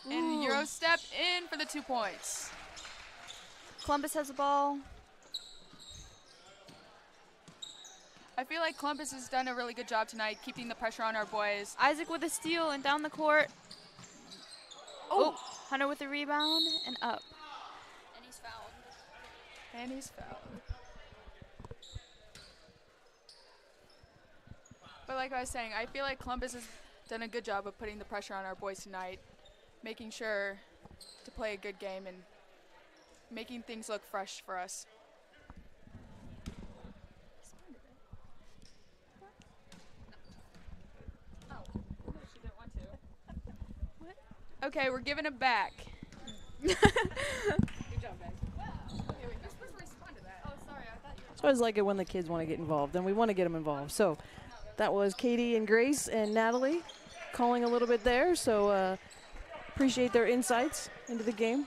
And Euro step in for the 2 points. Columbus has the ball. I feel like Columbus has done a really good job tonight keeping the pressure on our boys. Isaac with a steal and down the court. Oh, Hunter with a rebound and up. And he's fouled. And he's fouled. But like I was saying, I feel like Columbus has done a good job of putting the pressure on our boys tonight, making sure to play a good game and making things look fresh for us. Okay, we're giving it back. Good job, guys. Okay, wait, you're supposed to respond to that. Oh, sorry, I thought you were. So I always like it when the kids want to get involved, and we want to get them involved. So that was Katie and Grace and Natalie calling a little bit there. So appreciate their insights into the game.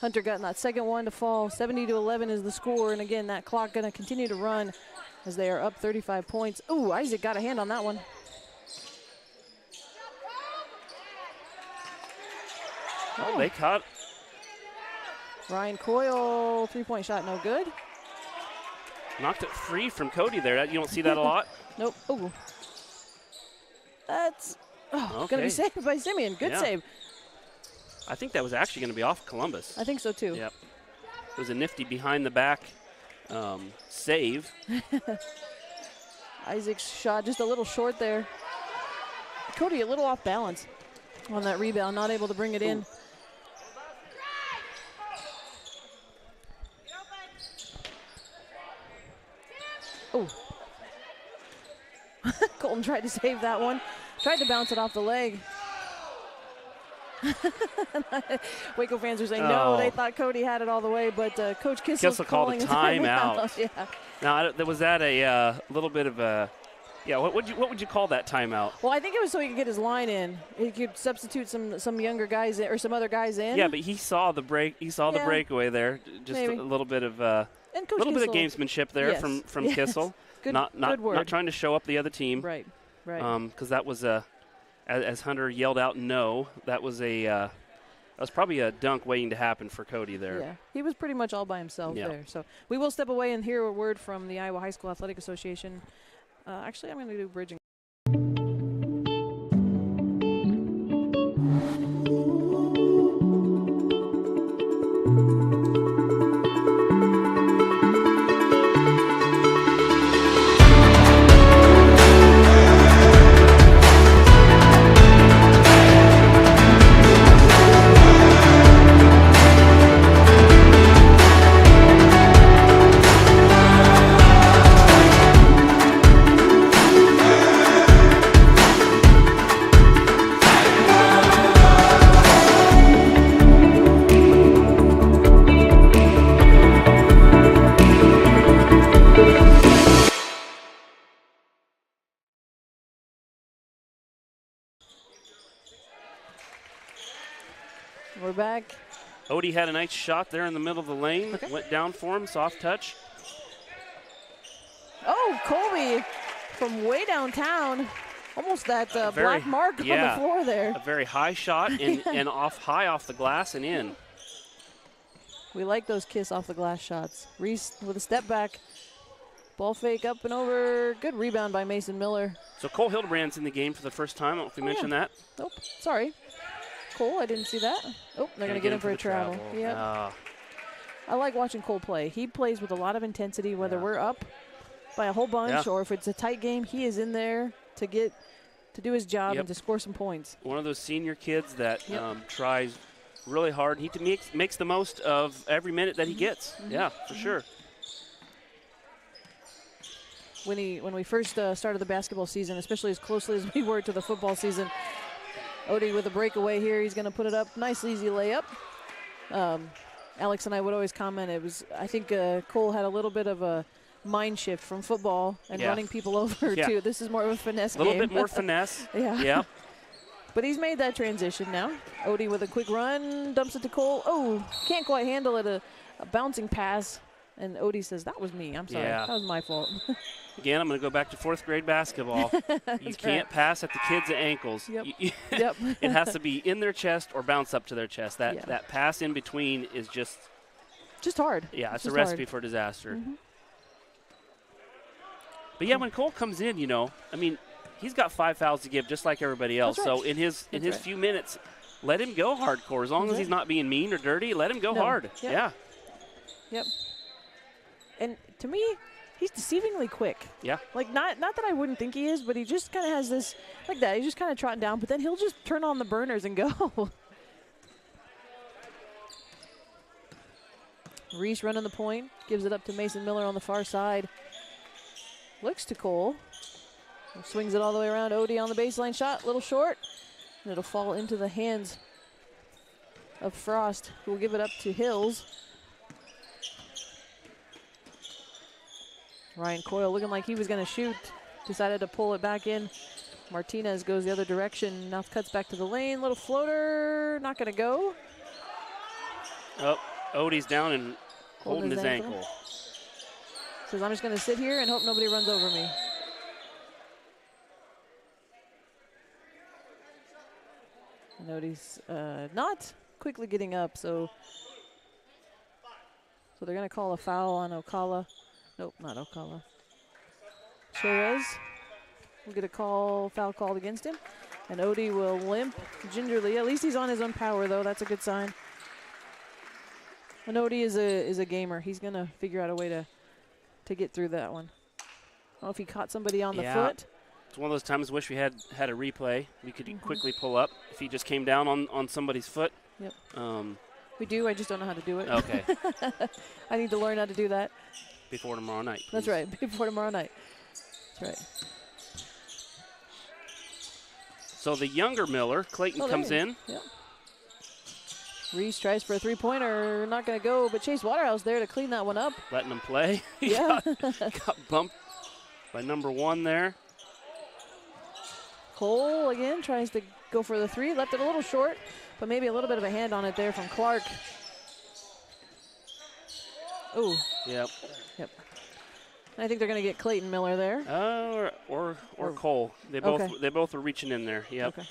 Hunter got that second one to fall. 70-11 is the score, and again, that clock going to continue to run as they are up 35 points. Ooh, Isaac got a hand on that one. Oh, they caught. Ryan Coyle, three-point shot, no good. Knocked it free from Cody there. You don't see that a lot. Nope. Ooh. That's going to be saved by Simeon. Good save. I think that was actually going to be off Columbus. I think so, too. Yep. It was a nifty behind-the-back save. Isaac's shot just a little short there. Cody a little off balance on that rebound, not able to bring it in. Oh. Colton tried to save that one. Tried to bounce it off the leg. Waco fans are saying no, they thought Cody had it all the way, but Coach Kissel called a timeout. Yeah. Now, was that a little bit of a, what would you call that timeout? Well, I think it was so he could get his line in. He could substitute some younger guys in, or some other guys in. Yeah, but he saw the break. He saw the breakaway there. Just Maybe. a little bit of and Coach bit of Kissel, gamesmanship there yes. from Yes. Kissel. Good, not word. Not trying to show up the other team. Right. Because that was as Hunter yelled out no, that was probably a dunk waiting to happen for Cody there. Yeah, he was pretty much all by himself there. So we will step away and hear a word from the Iowa High School Athletic Association. Actually, I'm going to do bridging. We're back. Odie had a nice shot there in the middle of the lane. Okay. Went down for him, soft touch. Oh, Colby from way downtown. Almost that black mark on the floor there. A very high shot and high off the glass and in. We like those kiss off the glass shots. Reese with a step back. Ball fake up and over. Good rebound by Mason Miller. So Cole Hildebrand's in the game for the first time. I don't know if we mentioned that. Nope, sorry. Cole, I didn't see that. Oh, they're going to get him for a travel. Yeah. I like watching Cole play. He plays with a lot of intensity, whether we're up by a whole bunch or if it's a tight game. He is in there to do his job and to score some points. One of those senior kids that tries really hard. He makes the most of every minute that he gets. Yeah, for sure. When we first started the basketball season, especially as closely as we were to the football season, Odie with a breakaway here. He's going to put it up. Nice, easy layup. Alex and I would always comment. I think Cole had a little bit of a mind shift from football and running people over to this is more of a finesse game. A little bit more finesse. Yeah. But he's made that transition now. Odie with a quick run, dumps it to Cole. Oh, can't quite handle it. A bouncing pass. And Odie says, that was me. I'm sorry. Yeah. That was my fault. Again, I'm going to go back to 4th grade basketball. You can't pass at the kids' ankles. Yep. It has to be in their chest or bounce up to their chest. That pass in between is just hard. Yeah, it's a recipe for disaster. But yeah, when Cole comes in, he's got 5 fouls to give just like everybody else. That's right. So in his few minutes, let him go hardcore. As long as he's not being mean or dirty, let him go hard. Yep. And to me, he's deceivingly quick. Yeah. Like, not that I wouldn't think he is, but he just kind of has this, like that. He's just kind of trotting down, but then he'll just turn on the burners and go. Reese running the point, gives it up to Mason Miller on the far side. Looks to Cole. Swings it all the way around. Odie on the baseline shot, a little short. And it'll fall into the hands of Frost, who will give it up to Hills. Ryan Coyle looking like he was going to shoot. Decided to pull it back in. Martinez goes the other direction. Now cuts back to the lane. Little floater. Not going to go. Oh, Odie's down and holding his ankle. Says, I'm just going to sit here and hope nobody runs over me. And Odie's not quickly getting up, so they're going to call a foul on Ocala. Nope, not Ocala. Cherez will get a foul called against him. And Odie will limp gingerly. At least he's on his own power, though. That's a good sign. And Odie is a gamer. He's going to figure out a way to get through that one. don't know if he caught somebody on the Yeah. foot. It's one of those times I wish we had a replay. We could quickly pull up if he just came down on somebody's foot. Yep. We do. I just don't know how to do it. Okay. I need to learn how to do that. Before tomorrow night. Please. That's right. Before tomorrow night. That's right. So the younger Miller, Clayton, comes in. Yep. Reese tries for a three-pointer. Not going to go, but Chase Waterhouse there to clean that one up. Letting him play. He Yeah. got bumped by number 1 there. Cole again tries to go for the three. Left it a little short, but maybe a little bit of a hand on it there from Clark. Ooh. Yep. Yep. I think they're going to get Clayton Miller there. Or Cole. They both are reaching in there. Yep. Okay.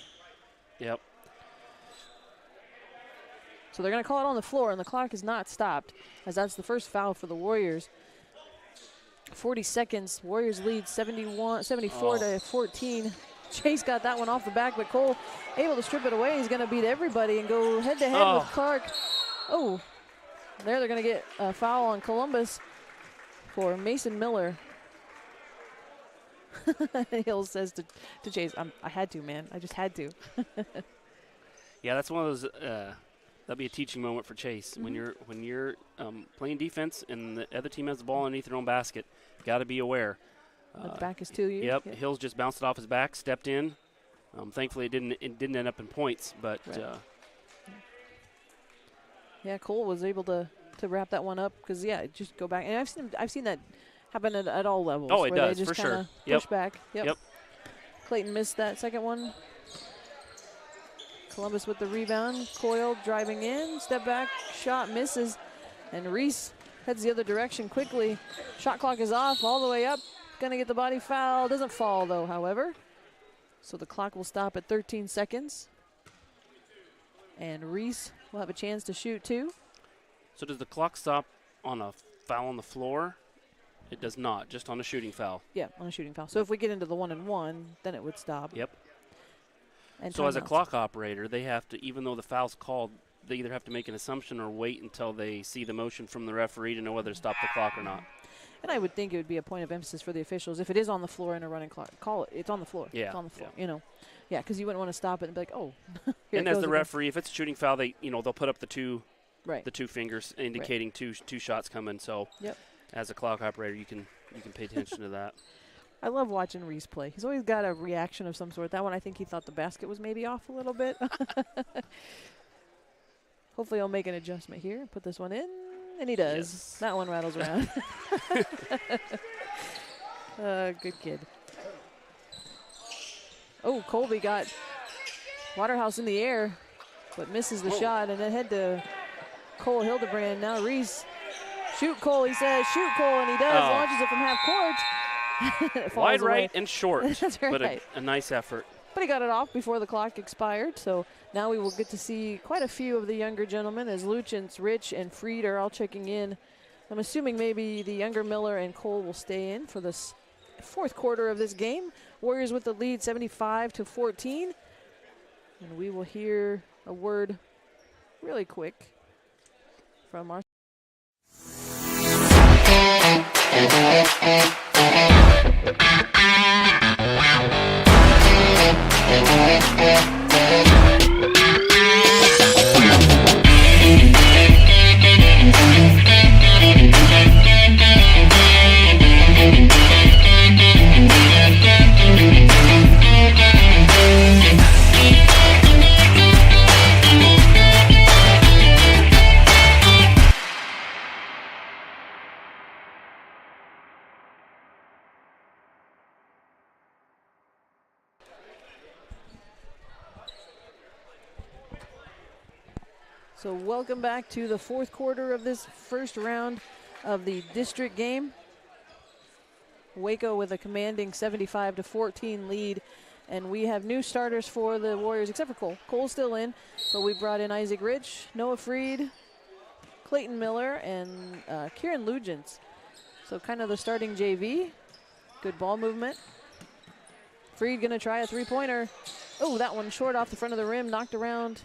Yep. So they're going to call it on the floor, and the clock is not stopped, as that's the first foul for the Warriors. 40 seconds. Warriors lead 74 to 14. Chase got that one off the back, but Cole able to strip it away. He's going to beat everybody and go head-to-head with Clark. Oh, there they're going to get a foul on Columbus for Mason Miller. Hill says to Chase, I had to, man. I just had to. Yeah, that's one of those. That'll be a teaching moment for Chase. When you're playing defense and the other team has the ball underneath their own basket, you got to be aware. The back is to you. Yep. Hill's just bounced it off his back, stepped in. Thankfully, it didn't end up in points, but. Right. Yeah, Cole was able to wrap that one up because just go back, and I've seen that happen at all levels. Oh, it where does they just for sure. Push back. Yep. Clayton missed that second one. Columbus with the rebound. Coyle driving in, step back, shot misses, and Reese heads the other direction quickly. Shot clock is off all the way up. Gonna get the body foul. Doesn't fall though, however. So the clock will stop at 13 seconds. And Reese will have a chance to shoot too. So does the clock stop on a foul on the floor? It does not, just on a shooting foul. Yeah, on a shooting foul. So if we get into the 1-and-1, then it would stop. Yep. And so as a timeouts. clock operator, they have to, even though the foul's called, they either have to make an assumption or wait until they see the motion from the referee to know whether to stop the clock or not. And I would think it would be a point of emphasis for the officials. If it is on the floor in a running clock, call it. It's on the floor. Yeah. It's on the floor, Yeah, because you wouldn't want to stop it and be like, oh. And as the referee, if it's a shooting foul, they'll put up the two fingers indicating two shots coming. So as a clock operator, you can pay attention to that. I love watching Reese play. He's always got a reaction of some sort. That one, I think he thought the basket was maybe off a little bit. Hopefully he'll make an adjustment here. Put this one in. And he does. Yes. That one rattles around. Good kid. Oh, Colby got Waterhouse in the air, but misses the shot, and then head to Cole Hildebrand. Now Reese. Shoot, Cole, he says. Shoot, Cole, and he does. Launches it from half court. Wide away. right and short. That's right. But a nice effort. But he got it off before the clock expired, so now we will get to see quite a few of the younger gentlemen as Luchins, Rich, and Freed are all checking in. I'm assuming maybe the younger Miller and Cole will stay in for this fourth quarter of this game. Warriors with the lead 75 to 14. And we will hear a word really quick from our So welcome back to the fourth quarter of this first round of the district game. Waco with a commanding 75 to 14 lead. And we have new starters for the Warriors, except for Cole. Cole's still in, but we brought in Isaac Rich, Noah Freed, Clayton Miller, and Kieran Lugents. So kind of the starting JV. Good ball movement. Freed gonna try a three-pointer. Oh, that one short off the front of the rim, knocked around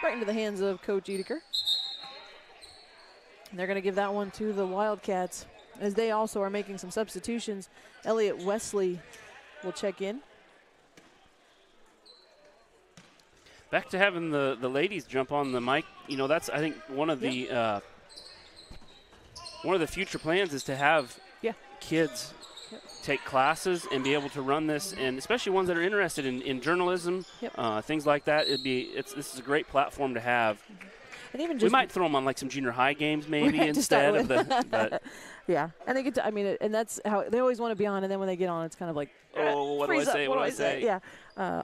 right into the hands of Coach Edeker. And they're gonna give that one to the Wildcats. As they also are making some substitutions, Elliott Wesley will check in. Back to having the ladies jump on the mic. You know, that's, I think, one of the future plans is to have kids take classes and be able to run this, and especially ones that are interested in journalism, things like that. This is a great platform to have. And even we might throw them on like some junior high games maybe instead of the. But yeah, and they get to. I mean, and that's how they always want to be on, and then when they get on, it's kind of like, oh, what do I say? What do I say? Yeah,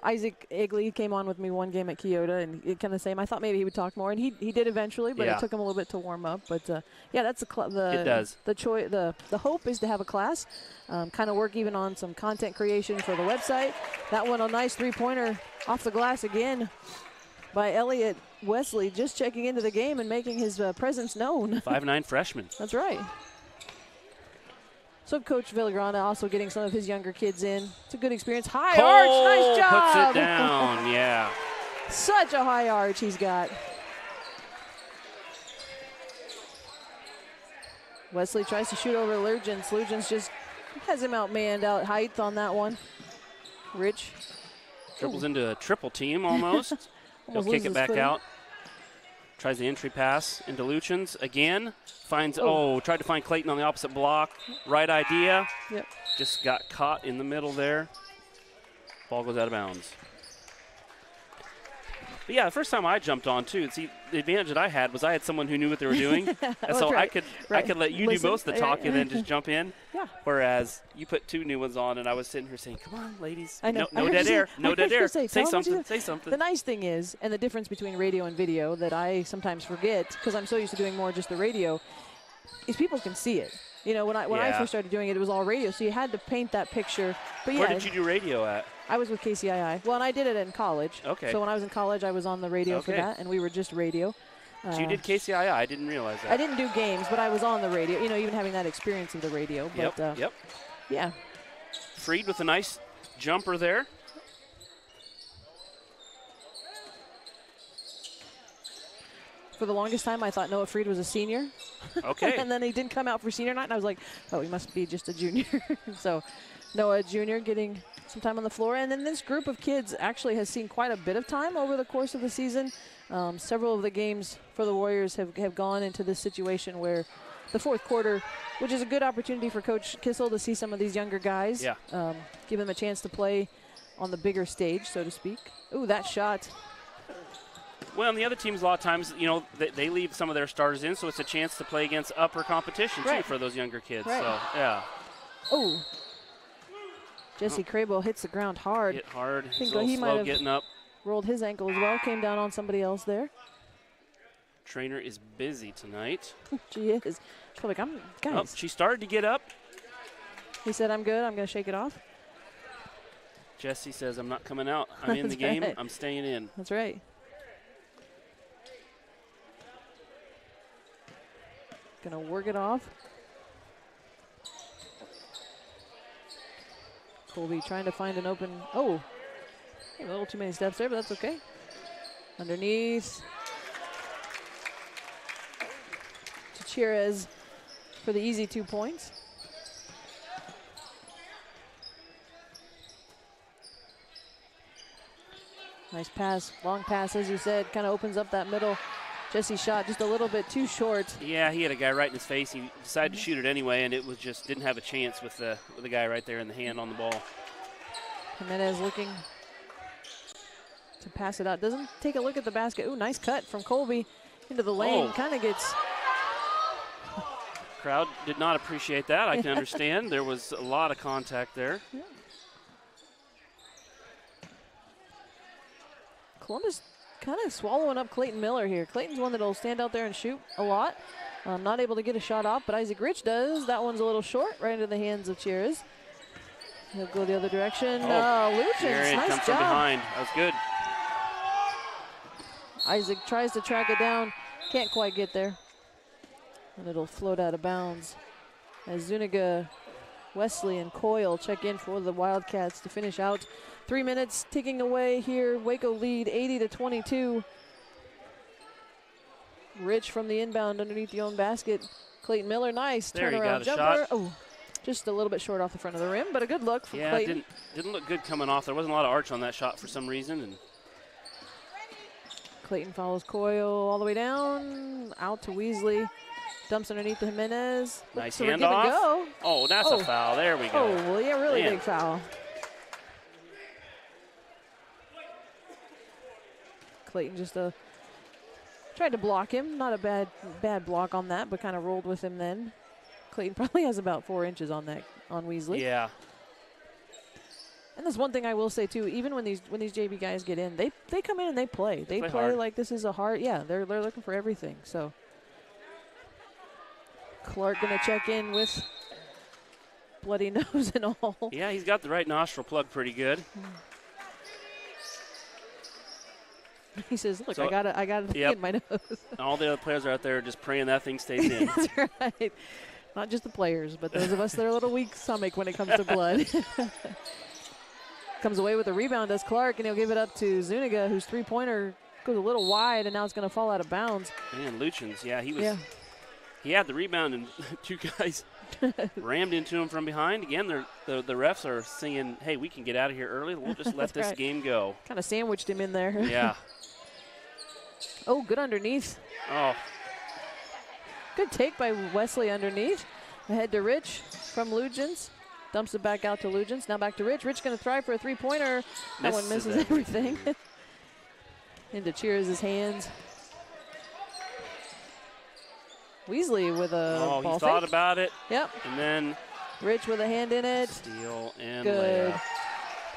Isaac Igley came on with me one game at Kyoto, and it kind of same. I thought maybe he would talk more, and he did eventually, but it took him a little bit to warm up. But yeah, that's it does. The hope is to have a class, kind of work even on some content creation for the website. That one a nice 3-pointer off the glass again by Elliott Wesley, just checking into the game and making his presence known. 5'9" freshman. That's right. So Coach Villagrana also getting some of his younger kids in. It's a good experience. High arch, nice job. Puts it down, yeah. Such a high arch he's got. Wesley tries to shoot over Lurgens. Lurgens just has him outmanned out height on that one. Rich. Dribbles into a triple team almost. He'll kick it back out. Tries the entry pass into Luchens again. Finds, tried to find Clayton on the opposite block. Right idea. Yep. Just got caught in the middle there. Ball goes out of bounds. But yeah, the first time I jumped on too, see, the advantage that I had was I had someone who knew what they were doing. And so I could let you do most of the talking and then just jump in. Yeah. Whereas you put 2 new ones on, and I was sitting here saying, come on, ladies. I know. No dead air. No dead air. Say something. The nice thing is, and the difference between radio and video that I sometimes forget, because I'm so used to doing more just the radio, is people can see it. You know, when I first started doing it, it was all radio, so you had to paint that picture. But Where did you do radio at? I was with KCII. Well, and I did it in college. Okay. So when I was in college, I was on the radio for that, and we were just radio. So you did KCII. I didn't realize that. I didn't do games, but I was on the radio, you know, even having that experience of the radio. But, yep. Yeah. Freed with a nice jumper there. For the longest time, I thought Noah Freed was a senior. Okay. And then he didn't come out for senior night, and I was like, oh, he must be just a junior. So Noah Jr. getting some time on the floor. And then this group of kids actually has seen quite a bit of time over the course of the season. Several of the games for the Warriors have gone into this situation where the fourth quarter, which is a good opportunity for Coach Kissel to see some of these younger guys. Yeah. Give them a chance to play on the bigger stage, so to speak. Ooh, that shot. Well, and the other teams, a lot of times, you know, they leave some of their starters in, so it's a chance to play against upper competition, too, for those younger kids. Right. So, yeah. Oh. Jesse Crable hits the ground hard. Hit hard. I think he might have getting up. Rolled his ankle as well. Came down on somebody else there. Trainer is busy tonight. She is. She's probably like, guys. Oh, she started to get up. He said, I'm good. I'm going to shake it off. Jesse says, I'm not coming out. I'm in the game. Right. I'm staying in. That's right. Going to work it off. Colby trying to find an open. Oh, a little too many steps there, but that's okay. Underneath. To Chirez for the easy 2 points. Nice pass, long pass, as you said, kind of opens up that middle. Jesse's shot just a little bit too short. Yeah, he had a guy right in his face. He decided to shoot it anyway, and it was just didn't have a chance with the guy right there in the hand on the ball. Jimenez looking to pass it out. Doesn't take a look at the basket. Ooh, nice cut from Colby into the lane. Kind of gets. Crowd did not appreciate that. I can understand. There was a lot of contact there. Yeah. Columbus kind of swallowing up Clayton Miller here. Clayton's one that'll stand out there and shoot a lot. Not able to get a shot off, but Isaac Rich does. That one's a little short, right into the hands of Chiriz. He'll go the other direction. Luchens, nice job. From behind. That was good. Isaac tries to track it down. Can't quite get there. And it'll float out of bounds. As Zuniga, Wesley, and Coyle check in for the Wildcats to finish out. 3 minutes ticking away here. Waco lead 80-22. Rich from the inbound underneath the own basket. Clayton Miller, nice There, he turnaround got a jumper. shot. Oh, just a little bit short off the front of the rim, but a good look from Clayton. Didn't look good coming off. There wasn't a lot of arch on that shot for some reason. And Clayton follows Coyle all the way down, out to Weasley. Dumps underneath the Jimenez. Nice so we're handoff. give and go. Oh, that's a foul. There we go. Oh, well, yeah, really Man. big foul. Clayton just tried to block him. Not a bad block on that, but kind of rolled with him then. Clayton probably has about 4 inches on Weasley. Yeah. And that's one thing I will say too. Even when these JV guys get in, they come in and they play. They play hard. like this is a hard. Yeah, they're looking for everything. So Clark gonna check in with bloody nose and all. Yeah, he's got the right nostril plugged pretty good. He says, "Look, So, I got a thing in my nose." All the other players are out there just praying that thing stays in. That's right. Not just the players, but those of us that are a little weak stomach when it comes to blood. Comes away with a rebound as Clark, and he'll give it up to Zuniga, whose three-pointer goes a little wide, and now it's going to fall out of bounds. Man, Luchins, he had the rebound, and 2 guys rammed into him from behind. Again, the refs are singing, "Hey, we can get out of here early. We'll just let this game go." Kind of sandwiched him in there. Yeah. Oh, good underneath. Oh. Good take by Wesley underneath. Ahead to Rich from Lugins. Dumps it back out to Lugins. Now back to Rich. Rich going to try for a three-pointer. That one misses everything. Into Cheers' hands. Weasley with a ball he fake. thought about it. Yep. And then Rich with a hand in it. Steal and good. layup.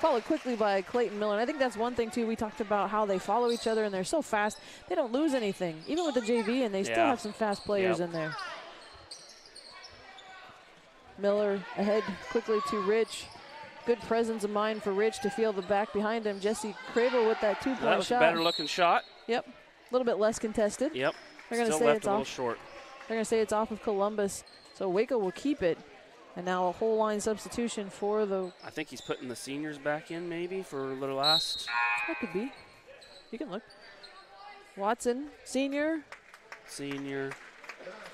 Followed quickly by Clayton Miller. And I think that's one thing, too. We talked about how they follow each other, and they're so fast. They don't lose anything, even with the JV, and they still have some fast players in there. Miller ahead quickly to Rich. Good presence of mind for Rich to feel the back behind him. Jesse Cravel with that two-point shot. That was a better-looking shot. Yep. A little bit less contested. Yep. They're going to say it's off. Short. They're going to say it's off of Columbus. So Waco will keep it. And now a whole line substitution for the... I think he's putting the seniors back in maybe for the last... That could be. You can look. Watson, senior. Senior.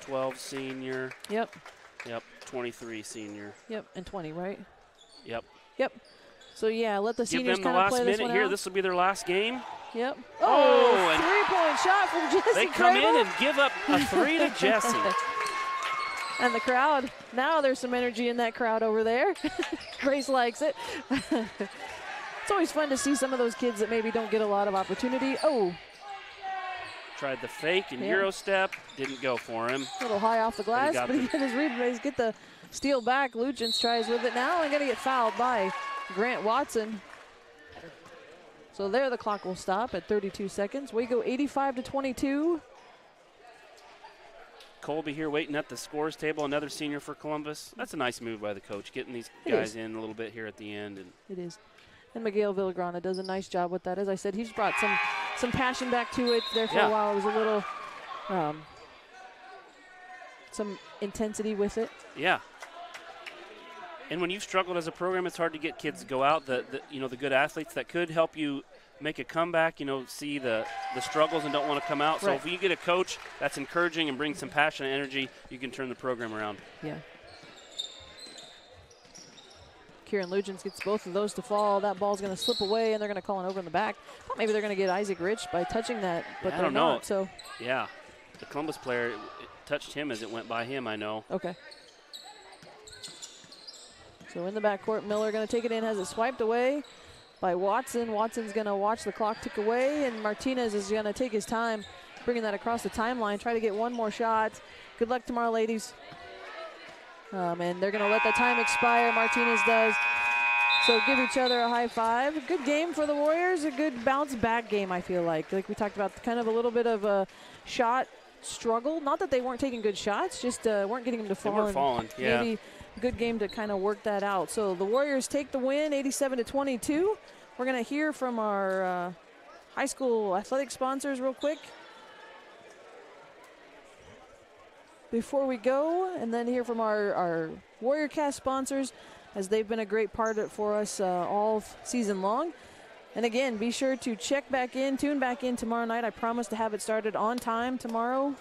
12 senior. Yep. Yep. 23 senior. Yep. And 20, right? Yep. Yep. So, yeah, let the seniors kind of play this one out. Give them the last minute here. This will be their last game. Yep. Oh, and three-point shot from Jesse They come Cravel. in and give up a 3 to Jesse. And the crowd, now there's some energy in that crowd over there. Grace likes it. It's always fun to see some of those kids that maybe don't get a lot of opportunity. Oh. Tried the fake and Euro step. Didn't go for him. A little high off the glass, but he got his rebound. Get the steal back. Lugins tries with it now and going to get fouled by Grant Watson. So there the clock will stop at 32 seconds. We go 85-22. Colby here waiting at the scores table, another senior for Columbus. That's a nice move by the coach, getting these guys in a little bit here at the end. And it is. And Miguel Villagrana does a nice job with that. As I said, he's brought some passion back to it. There for a while, it was a little some intensity with it. Yeah. And when you've struggled as a program, it's hard to get kids to go out, the good athletes that could help you make a comeback, see the struggles and don't want to come out. So if you get a coach that's encouraging and brings some passion and energy, you can turn the program around. Yeah. Kieran Lugins gets both of those to fall. That ball's going to slip away, and they're going to call it over in the back. Thought maybe they're going to get Isaac Rich by touching that, but I don't know. not. So yeah, the Columbus player it touched him as it went by him, I know. Okay. So in the backcourt, Miller going to take it in, has it swiped away by Watson. Watson's going to watch the clock tick away, and Martinez is going to take his time bringing that across the timeline, try to get one more shot. Good luck tomorrow, ladies. And they're going to let the time expire. Martinez does. So give each other a high five. Good game for the Warriors. A good bounce-back game, I feel like. Like we talked about, kind of a little bit of a shot struggle. Not that they weren't taking good shots, just weren't getting them to fall. They were falling, yeah. Maybe a good game to kind of work that out. So the Warriors take the win, 87-22. We're going to hear from our high school athletic sponsors real quick before we go, and then hear from our WarriorCast sponsors, as they've been a great part for us all season long. And again, be sure to tune back in tomorrow night. I promise to have it started on time tomorrow.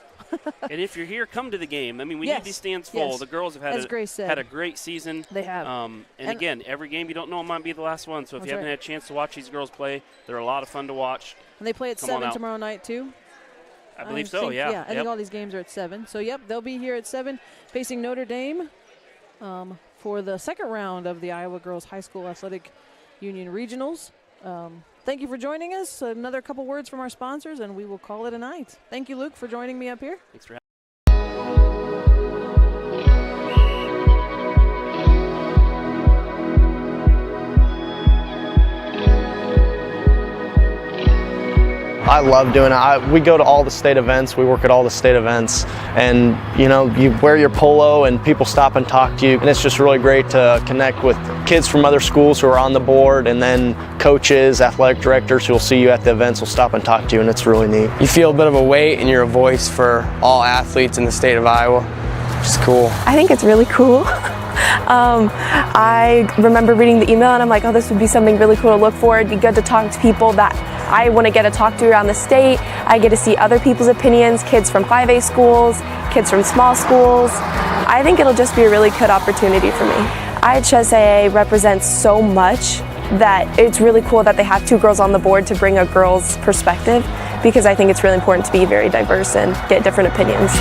And if you're here, come to the game. I mean, we need these stands full. Yes. The girls have had a great season. They have. And again, every game you don't know might be the last one. So if you haven't had a chance to watch these girls play, they're a lot of fun to watch. And they play at 7 tomorrow night too. I believe so. Yeah. I think all these games are at 7. So they'll be here at 7, facing Notre Dame for the second round of the Iowa Girls High School Athletic Union Regionals. Thank you for joining us. Another couple words from our sponsors, and we will call it a night. Thank you, Luke, for joining me up here. Thanks for having me. I love doing it. We go to all the state events. We work at all the state events, and you wear your polo and people stop and talk to you, and it's just really great to connect with kids from other schools who are on the board, and then coaches, athletic directors who will see you at the events will stop and talk to you, and it's really neat. You feel a bit of a weight and you're a voice for all athletes in the state of Iowa, which is cool. I think it's really cool. I remember reading the email and I'm like, oh, this would be something really cool to look for. It'd be good to talk to people that I want to get to talk to around the state. I get to see other people's opinions, kids from 5A schools, kids from small schools. I think it'll just be a really good opportunity for me. IHSAA represents so much that it's really cool that they have 2 girls on the board to bring a girl's perspective, because I think it's really important to be very diverse and get different opinions.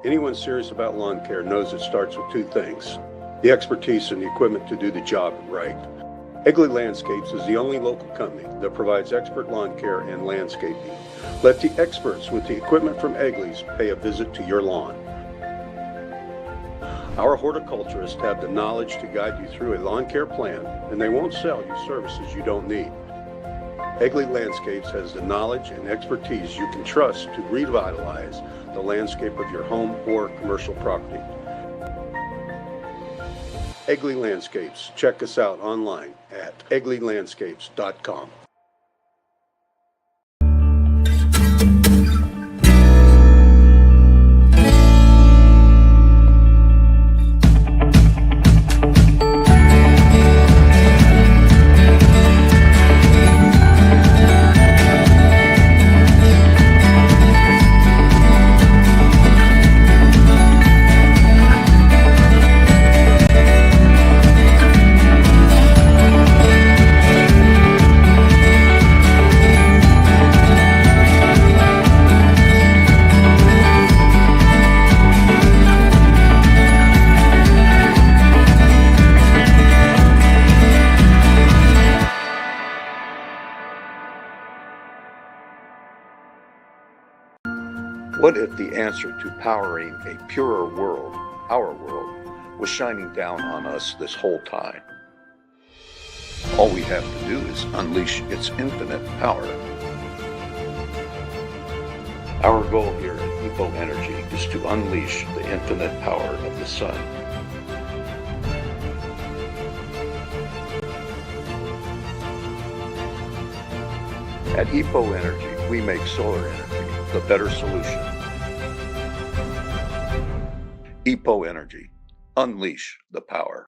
Anyone serious about lawn care knows it starts with 2 things: the expertise and the equipment to do the job right. Egley Landscapes is the only local company that provides expert lawn care and landscaping. Let the experts with the equipment from Egley's pay a visit to your lawn. Our horticulturists have the knowledge to guide you through a lawn care plan, and they won't sell you services you don't need. Egley Landscapes has the knowledge and expertise you can trust to revitalize the landscape of your home or commercial property. Egley Landscapes. Check us out online at egleylandscapes.com. What if the answer to powering a purer world, our world, was shining down on us this whole time? All we have to do is unleash its infinite power. Our goal here at EPO Energy is to unleash the infinite power of the sun. At EPO Energy, we make solar energy the better solution. EPO Energy, unleash the power.